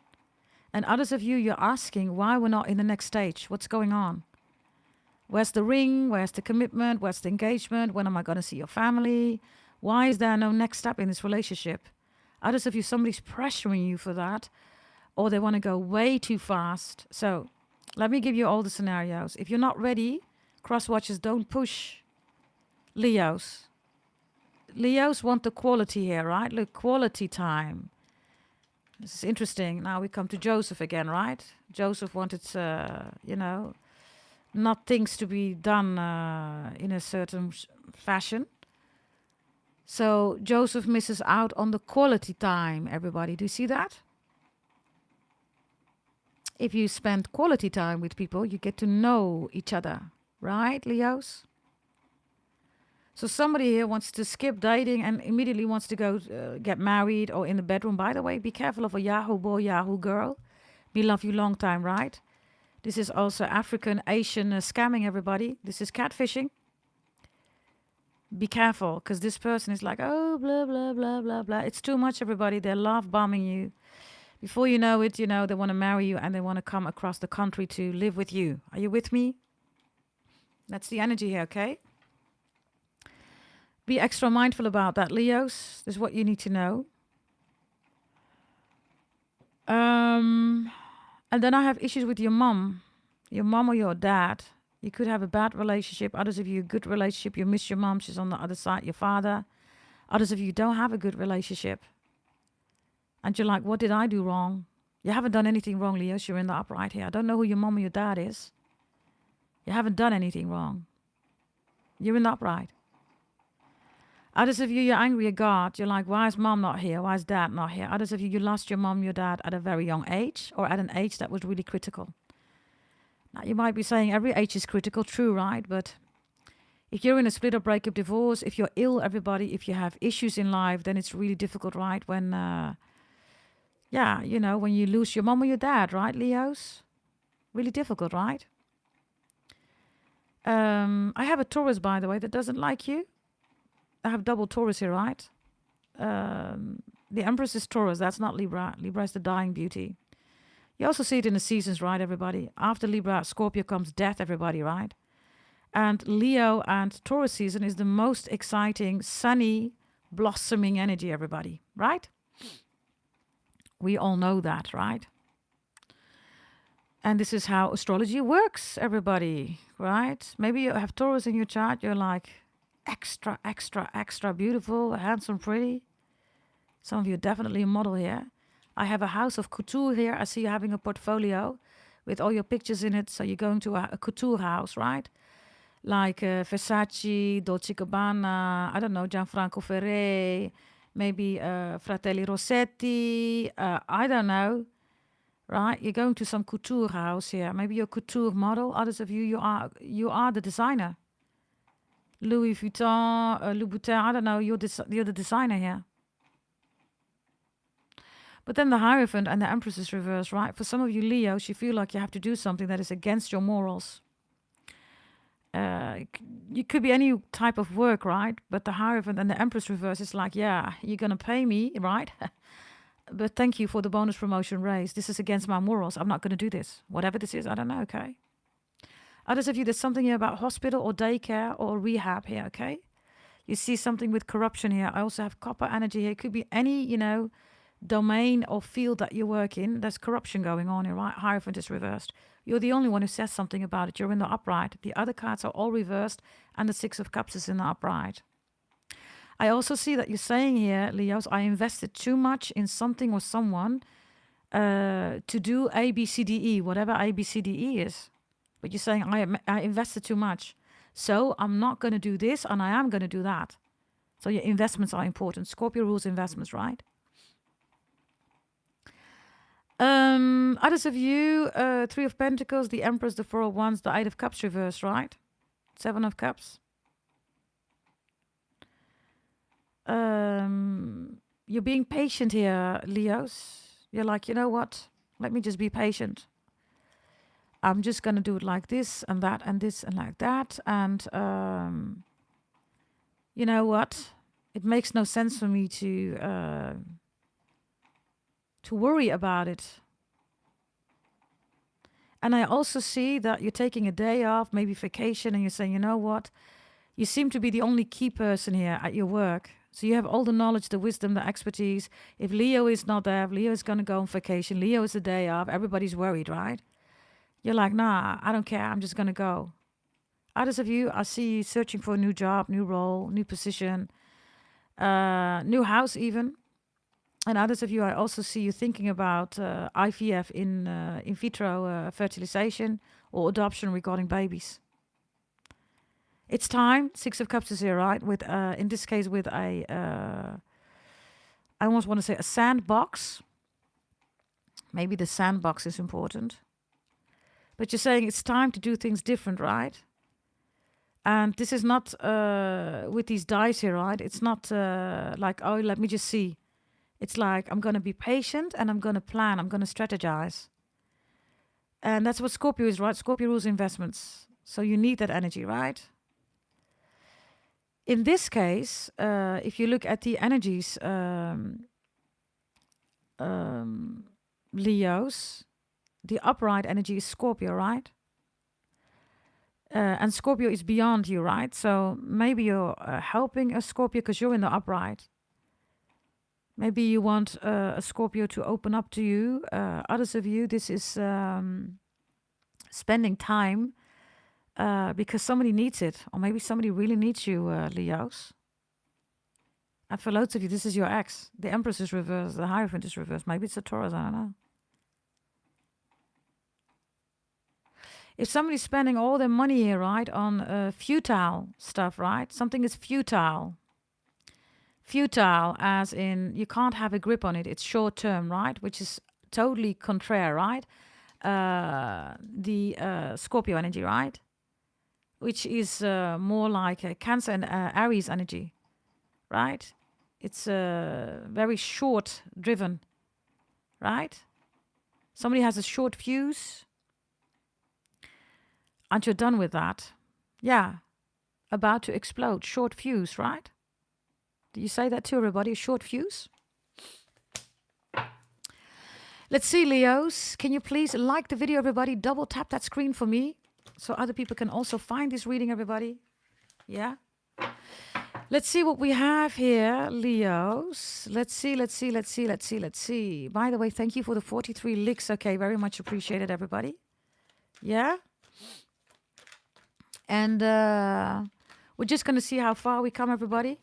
And others of you, you're asking why we're not in the next stage. What's going on? Where's the ring? Where's the commitment? Where's the engagement? When am I going to see your family? Why is there no next step in this relationship? Others of you, somebody's pressuring you for that, or they want to go way too fast. So let me give you all the scenarios. If you're not ready, cross watchers, don't push. Leos. Leos want the quality here, right? Look, quality time. This is interesting. Now we come to Joseph again, right? Joseph wanted, not things to be done in a certain fashion. So Joseph misses out on the quality time, everybody. Do you see that? If you spend quality time with people, you get to know each other, right, Leos? So somebody here wants to skip dating and immediately wants to go get married or in the bedroom. By the way, be careful of a Yahoo boy, Yahoo girl. We love you long time, right? This is also African, Asian scamming, everybody. This is catfishing. Be careful, because this person is like, oh, blah, blah, blah, blah, blah. It's too much, everybody. They're love bombing you. Before you know it, they want to marry you and they want to come across the country to live with you. Are you with me? That's the energy here, okay? Be extra mindful about that, Leos. This is what you need to know. And then I have issues with your mom or your dad. You could have a bad relationship. Others of you, a good relationship. You miss your mom. She's on the other side. Your father. Others of you don't have a good relationship. And you're like, what did I do wrong? You haven't done anything wrong, Leos. You're in the upright here. I don't know who your mom or your dad is. You haven't done anything wrong. You're in the upright. Others of you, you're angry at God. You're like, why is mom not here? Why is dad not here? Others of you, you lost your mom, your dad at a very young age or at an age that was really critical. Now, you might be saying every age is critical. True, right? But if you're in a split or breakup, divorce, if you're ill, everybody, if you have issues in life, then it's really difficult, right? When, when you lose your mom or your dad, right, Leos? Really difficult, right? I have a Taurus, by the way, that doesn't like you. I have double Taurus here, right? The Empress is Taurus. That's not Libra. Libra is the dying beauty. You also see it in the seasons, right, everybody? After Libra, Scorpio comes death, everybody, right? And Leo and Taurus season is the most exciting, sunny, blossoming energy, everybody, right? We all know that, right? And this is how astrology works, everybody, right? Maybe you have Taurus in your chart. You're like extra, extra, extra beautiful, handsome, pretty. Some of you are definitely a model here. I have a house of couture here. I see you having a portfolio with all your pictures in it. So you're going to a couture house, right? Like Versace, Dolce Gabbana, I don't know, Gianfranco Ferré, maybe Fratelli Rossetti, I don't know, right? You're going to some couture house here. Maybe you're a couture model. Others of you, you are the designer. Louis Vuitton, Louboutin, I don't know, you're the designer here. But then the Hierophant and the Empress is reversed, right? For some of you Leos, you feel like you have to do something that is against your morals. You could be any type of work, right? But the Hierophant and the Empress reverse is like, yeah, you're going to pay me, right? But thank you for the bonus promotion raise. This is against my morals. I'm not going to do this. Whatever this is, I don't know, okay? Others of you, there's something here about hospital or daycare or rehab here, okay? You see something with corruption here. I also have copper energy here. It could be any, domain or field that you work in. There's corruption going on here, right? Hierophant is reversed. You're the only one who says something about it. You're in the upright. The other cards are all reversed, and the Six of Cups is in the upright. I also see that you're saying here, Leos, I invested too much in something or someone to do A, B, C, D, E, whatever A, B, C, D, E is. But you're saying I invested too much. So I'm not going to do this, and I am going to do that. So your investments are important. Scorpio rules investments, right? Others of you, Three of Pentacles, the Empress, the Four of Wands, the Eight of Cups reversed, right? Seven of Cups. You're being patient here, Leos. You're like, you know what? Let me just be patient. I'm just going to do it like this and that and this and like that. And you know what? It makes no sense for me to worry about it. And I also see that you're taking a day off, maybe vacation, and you're saying, you know what? You seem to be the only key person here at your work. So you have all the knowledge, the wisdom, the expertise. If Leo is not there, if Leo is going to go on vacation, Leo is the day off, everybody's worried, right? You're like, nah, I don't care. I'm just going to go. Others of you, I see you searching for a new job, new role, new position, new house even. And others of you, I also see you thinking about IVF in vitro fertilization or adoption regarding babies. It's time. Six of Cups is here, right? With in this case, with a I almost want to say a sandbox. Maybe the sandbox is important. But you're saying it's time to do things different, right? And this is not with these dice here, right? It's not like, oh, let me just see. It's like, I'm going to be patient and I'm going to plan. I'm going to strategize. And that's what Scorpio is, right? Scorpio rules investments. So you need that energy, right? In this case, if you look at the energies, Leos, the upright energy is Scorpio, right? And Scorpio is beyond you, right? So maybe you're helping a Scorpio because you're in the upright. Maybe you want a Scorpio to open up to you. Others of you, this is spending time because somebody needs it. Or maybe somebody really needs you, Leos. And for loads of you, this is your ex. The Empress is reversed. The Hierophant is reversed. Maybe it's a Taurus. I don't know. If somebody's spending all their money here, right, on futile stuff, right? Something is futile. Futile as in you can't have a grip on it. It's short term, right? Which is totally contrary, right? The Scorpio energy, right? Which is more like a Cancer and Aries energy, right? It's very short driven, right? Somebody has a short fuse. Aren't you done with that? Yeah. About to explode. Short fuse, right? Do you say that to everybody? A short fuse? Let's see, Leos. Can you please like the video, everybody? Double tap that screen for me so other people can also find this reading, everybody. Yeah? Let's see what we have here, Leos. Let's see. By the way, thank you for the 43 licks. Okay, very much appreciated, everybody. Yeah? And we're just going to see how far we come, everybody.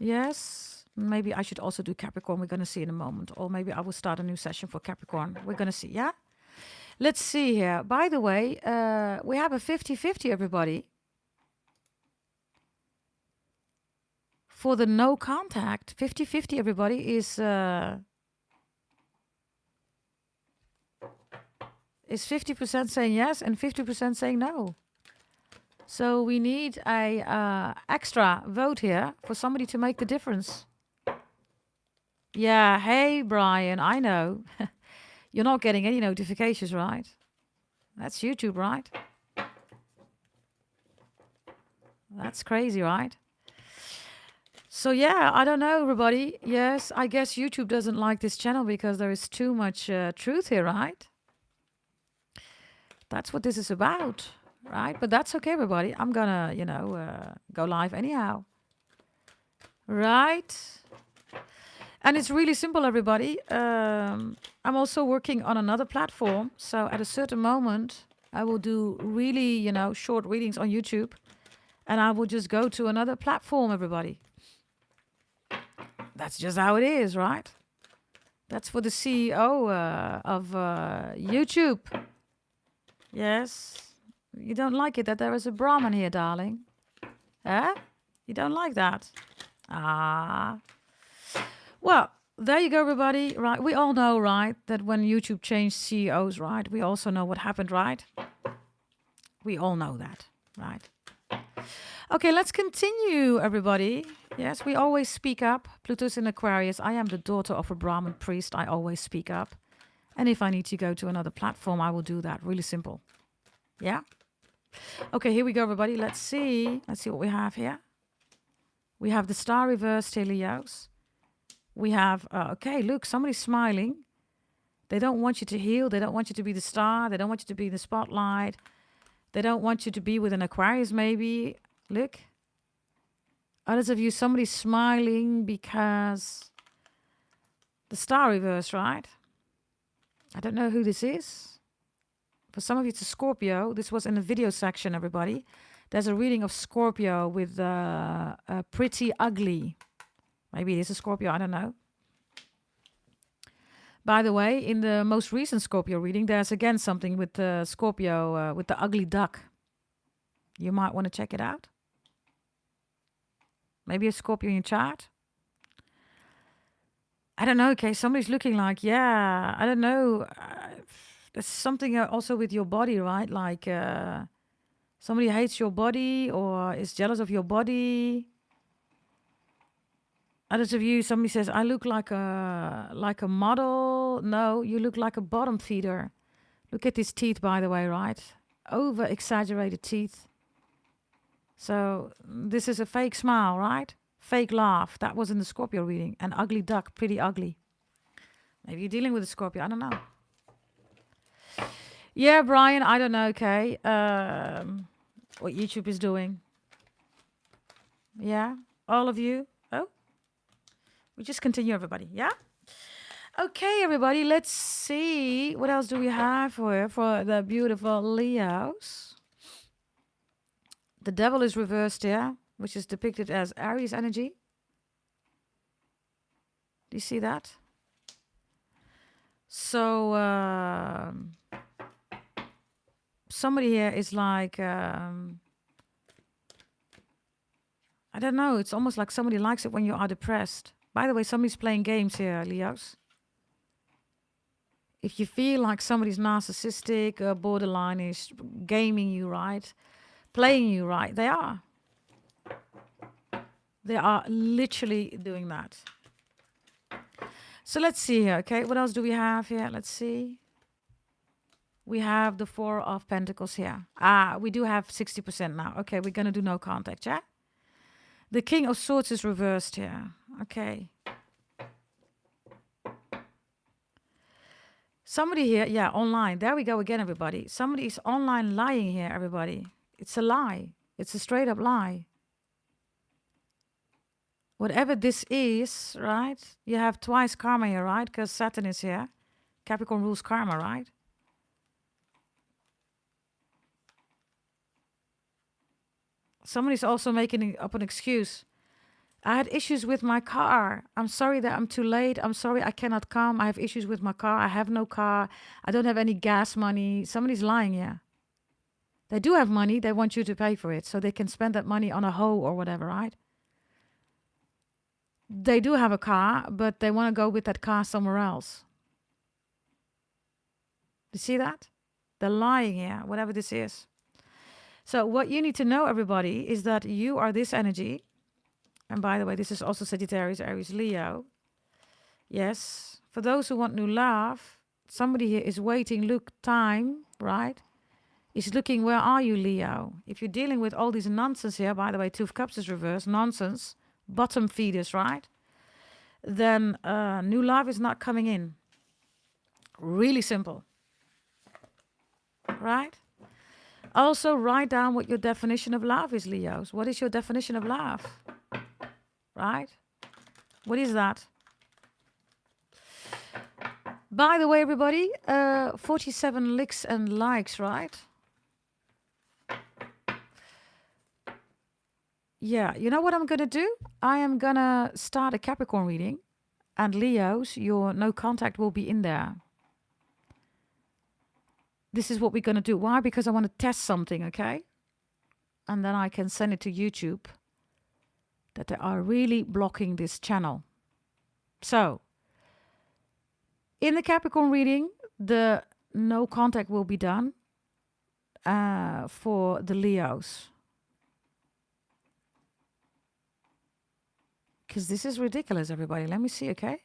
Yes. Maybe I should also do Capricorn. We're going to see in a moment. Or maybe I will start a new session for Capricorn. We're going to see, yeah? Let's see here. By the way, we have a 50-50, everybody. For the no contact, 50-50, everybody, is 50% saying yes and 50% saying no. So we need a extra vote here for somebody to make the difference. Yeah, hey, Brian, I know. You're not getting any notifications, right? That's YouTube, right? That's crazy, right? So yeah, I don't know, everybody. Yes, I guess YouTube doesn't like this channel because there is too much truth here, right? That's what this is about. Right, but that's okay, everybody. I'm gonna, go live anyhow. Right, and it's really simple, everybody. I'm also working on another platform, so at a certain moment, I will do really, short readings on YouTube, and I will just go to another platform, everybody. That's just how it is, right? That's for the CEO of YouTube. Yes. You don't like it that there is a Brahmin here, darling? Eh? You don't like that? Ah. Well, there you go, everybody. Right. We all know, right, that when YouTube changed CEOs, right, we also know what happened, right? We all know that, right? Okay, let's continue, everybody. Yes, we always speak up. Pluto's in Aquarius. I am the daughter of a Brahmin priest. I always speak up. And if I need to go to another platform, I will do that. Really simple. Yeah? Okay, here we go, everybody. Let's see. Let's see what we have here. We have the star reversed here, Leos. We have, okay, look, somebody's smiling. They don't want you to heal. They don't want you to be the star. They don't want you to be in the spotlight. They don't want you to be with an Aquarius, maybe. Look. Others of you, somebody's smiling because the star reversed, right? I don't know who this is. For some of you, it's a Scorpio. This was in the video section, everybody. There's a reading of Scorpio with pretty ugly. Maybe it is a Scorpio, I don't know. By the way, in the most recent Scorpio reading, there's again something with the Scorpio, with the ugly duck. You might want to check it out. Maybe a Scorpio in your chart. I don't know. Okay, somebody's looking like, yeah, I don't know. There's something also with your body, right? Like somebody hates your body or is jealous of your body. Others of you, somebody says, I look like a model. No, you look like a bottom feeder. Look at his teeth, by the way, right? Over exaggerated teeth. So this is a fake smile, right? Fake laugh. That was in the Scorpio reading. An ugly duck, pretty ugly. Maybe you're dealing with a Scorpio. I don't know. Yeah, Brian, I don't know, okay. What YouTube is doing. Yeah, all of you. Oh, we just continue, everybody. Yeah? Okay, everybody, let's see. What else do we have for the beautiful Leos? The devil is reversed here, which is depicted as Aries energy. Do you see that? So, somebody here is like, I don't know, it's almost like somebody likes it when you are depressed. By the way, somebody's playing games here, Leos. If you feel like somebody's narcissistic, borderline is gaming you, right? Playing you, right? They are. They are literally doing that. So let's see here, okay? What else do we have here? Let's see. We have the Four of Pentacles here. We do have 60% now. Okay, we're going to do no contact, yeah? The King of Swords is reversed here. Okay. Somebody here, yeah, online. There we go again, everybody. Somebody is online lying here, everybody. It's a lie. It's a straight up lie. Whatever this is, right? You have twice karma here, right? Because Saturn is here. Capricorn rules karma, right? Somebody's also making up an excuse. I had issues with my car. I'm sorry that I'm too late. I'm sorry I cannot come. I have issues with my car. I have no car. I don't have any gas money. Somebody's lying here. They do have money. They want you to pay for it so they can spend that money on a hoe or whatever, right? They do have a car, but they want to go with that car somewhere else. You see that? They're lying here, whatever this is. So what you need to know, everybody, is that you are this energy. And by the way, this is also Sagittarius, Aries, Leo. Yes. For those who want new love, somebody here is waiting. Look, time, right? Is looking, where are you, Leo? If you're dealing with all this nonsense here, by the way, Two of Cups is reversed, nonsense, bottom feeders, right? Then new love is not coming in. Really simple. Right? Also, write down what your definition of love is, Leos. What is your definition of love? Right? What is that? By the way, everybody, 47 licks and likes, right? Yeah, you know what I'm going to do? I am going to start a Capricorn reading. And Leos, your no contact will be in there. This is what we're going to do. Why? Because I want to test something, okay? And then I can send it to YouTube. That they are really blocking this channel. So, in the Capricorn reading, the no contact will be done for the Leos. Because this is ridiculous, everybody. Let me see, okay?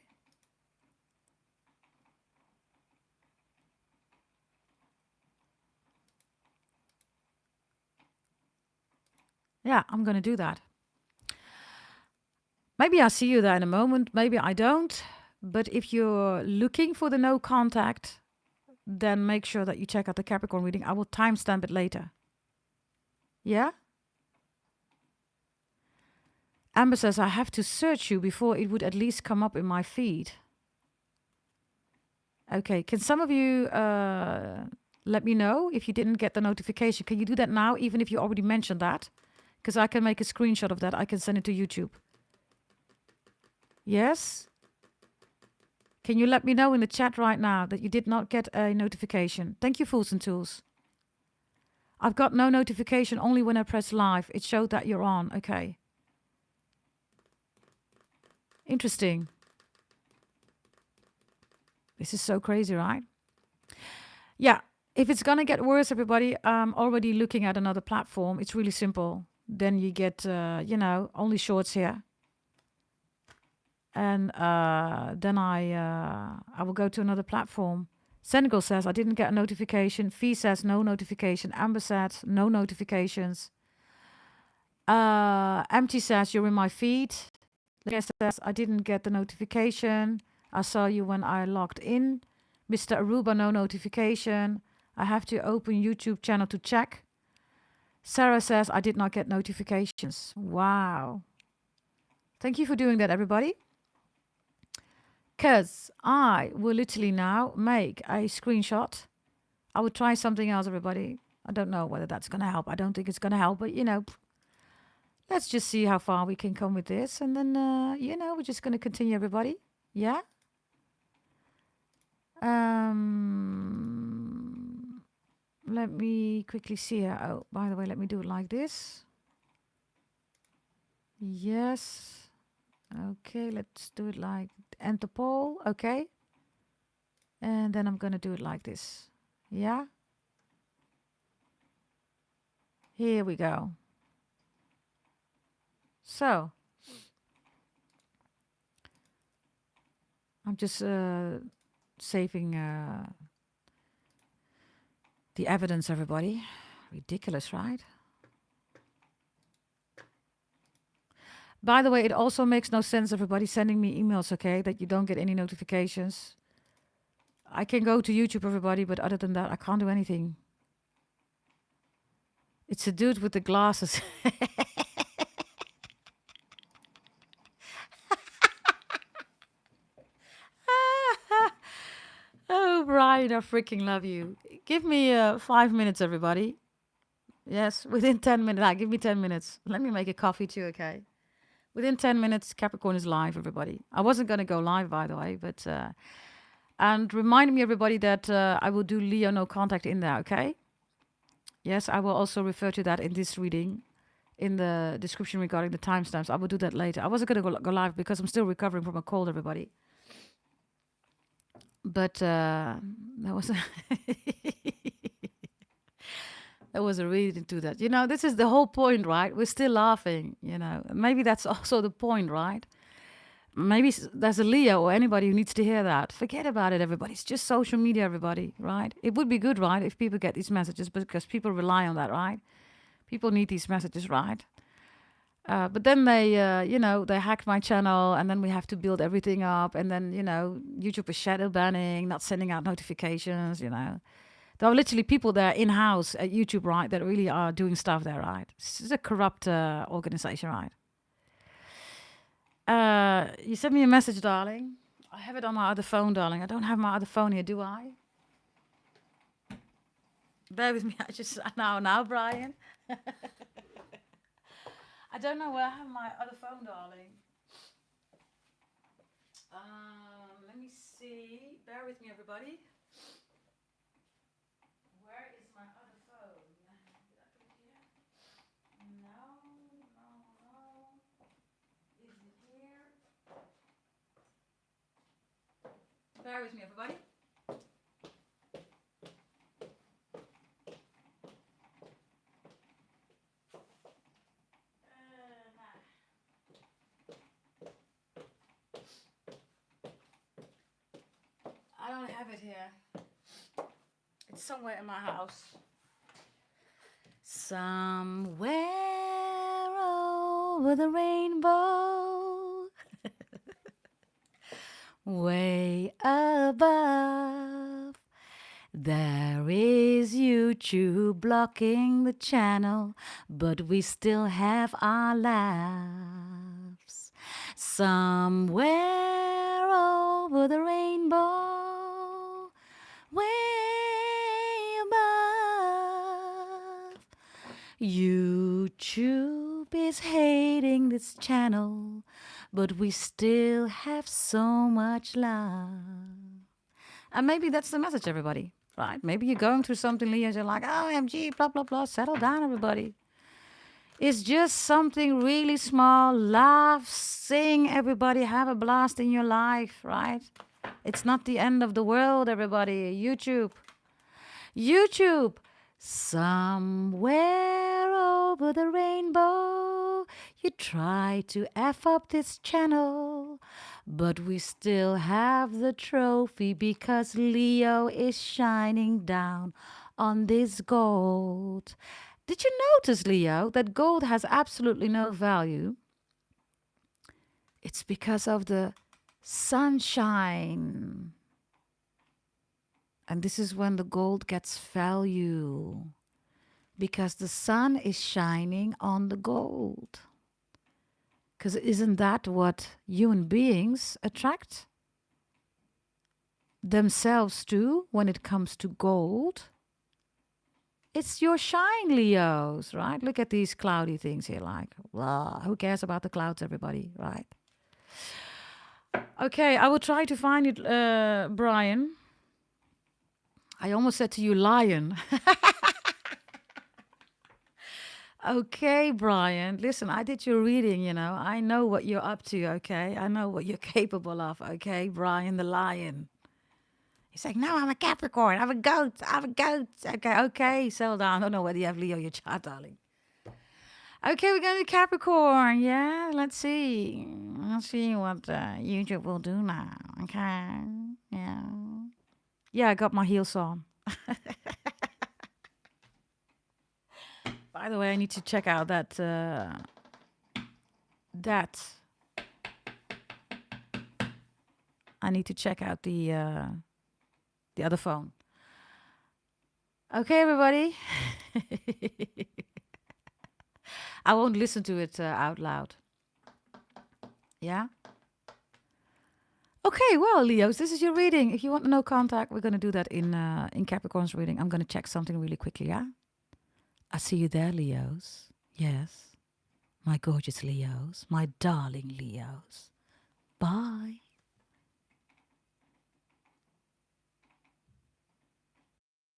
Yeah, I'm going to do that. Maybe I'll see you there in a moment. Maybe I don't. But if you're looking for the no contact, then make sure that you check out the Capricorn reading. I will timestamp it later. Yeah? Amber says, I have to search you before it would at least come up in my feed. Okay, can some of you let me know if you didn't get the notification? Can you do that now, even if you already mentioned that? Because I can make a screenshot of that. I can send it to YouTube. Yes? Can you let me know in the chat right now that you did not get a notification? Thank you, Fools and Tools. I've got no notification, only when I press live. It showed that you're on. Okay. Interesting. This is so crazy, right? Yeah. If it's going to get worse, everybody, I'm already looking at another platform. It's really simple. Then you get, only shorts here. And then I will go to another platform. Senegal says, I didn't get a notification. Fee says, no notification. Amber says, no notifications. Empty says, you're in my feed. Lydia says, I didn't get the notification. I saw you when I logged in. Mr. Aruba, no notification. I have to open YouTube channel to check. Sarah says, I did not get notifications. Wow. Thank you for doing that, everybody. Because I will literally now make a screenshot. I will try something else, everybody. I don't know whether that's going to help. I don't think it's going to help, but, let's just see how far we can come with this. And then, we're just going to continue, everybody. Yeah? Let me quickly see here. Oh, by the way, let me do it like this. Yes. Okay, let's do it like enter poll. Okay. And then I'm going to do it like this. Yeah. Here we go. So. I'm just saving the evidence, everybody. Ridiculous, right? By the way, it also makes no sense, everybody, sending me emails, okay, that you don't get any notifications. I can go to YouTube, everybody, but other than that, I can't do anything. It's a dude with the glasses. Oh, Brian, I freaking love you. Give me 5 minutes, everybody. Yes, within 10 minutes. Give me 10 minutes. Let me make a coffee too, okay? Within 10 minutes, Capricorn is live, everybody. I wasn't going to go live, by the way, but... and remind me, everybody, that I will do Leo no contact in there, okay? Yes, I will also refer to that in this reading, in the description regarding the timestamps. I will do that later. I wasn't going to go live because I'm still recovering from a cold, everybody. But that was there was a reason to that. This is the whole point, right? We're still laughing, Maybe that's also the point, right? Maybe there's a Leo or anybody who needs to hear that. Forget about it, everybody. It's just social media, everybody, right? It would be good, right, if people get these messages because people rely on that, right? People need these messages, right? But then they hacked my channel, and then we have to build everything up. And then, YouTube is shadow banning, not sending out notifications, There are literally people there in-house at YouTube, right, that really are doing stuff there, right? This is a corrupt organization, right? You sent me a message, darling. I have it on my other phone, darling. I don't have my other phone here, do I? Bear with me. I just now, Brian. I don't know where I have my other phone, darling. Let me see. Bear with me, everybody. Where is my other phone? Did I put it here? No. Is it here? Bear with me, everybody. I don't have it here. It's somewhere in my house. Somewhere over the rainbow, way above, there is YouTube blocking the channel, but we still have our laughs. Somewhere over the rainbow, way above, YouTube is hating this channel, but we still have so much love. And maybe that's the message, everybody. right? Maybe you're going through something, Leos. You're like, oh, MG, blah, blah, blah. Settle down, everybody. It's just something really small. Laugh, sing, everybody. Have a blast in your life, right? It's not the end of the world, everybody. YouTube. YouTube. Somewhere over the rainbow, you try to F up this channel, but we still have the trophy because Leo is shining down on this gold. Did you notice, Leo, that gold has absolutely no value? It's because of the sunshine. And this is when the gold gets value, because the sun is shining on the gold. Because isn't that what human beings attract themselves to when it comes to gold? It's your shine, Leos, right? Look at these cloudy things here, like, blah, who cares about the clouds, everybody, right? Okay, I will try to find it, Brian. I almost said to you, lion. Okay, Brian, listen, I did your reading, you know. I know what you're up to, okay? I know what you're capable of, okay? Brian the lion. He's like, no, I'm a Capricorn. I'm a goat. I'm a goat. Okay, settle down. I don't know whether you have Leo in your chart, darling. Okay, we're going to Capricorn. Yeah, let's see. Let's see what YouTube will do now. Okay. Yeah. Yeah, I got my heels on. By the way, I need to check out that I need to check out the other phone. Okay, everybody. I won't listen to it out loud. Yeah? Okay, well, Leos, this is your reading. If you want to know contact, we're going to do that in Capricorn's reading. I'm going to check something really quickly, yeah? I'll see you there, Leos. Yes. My gorgeous Leos. My darling Leos. Bye.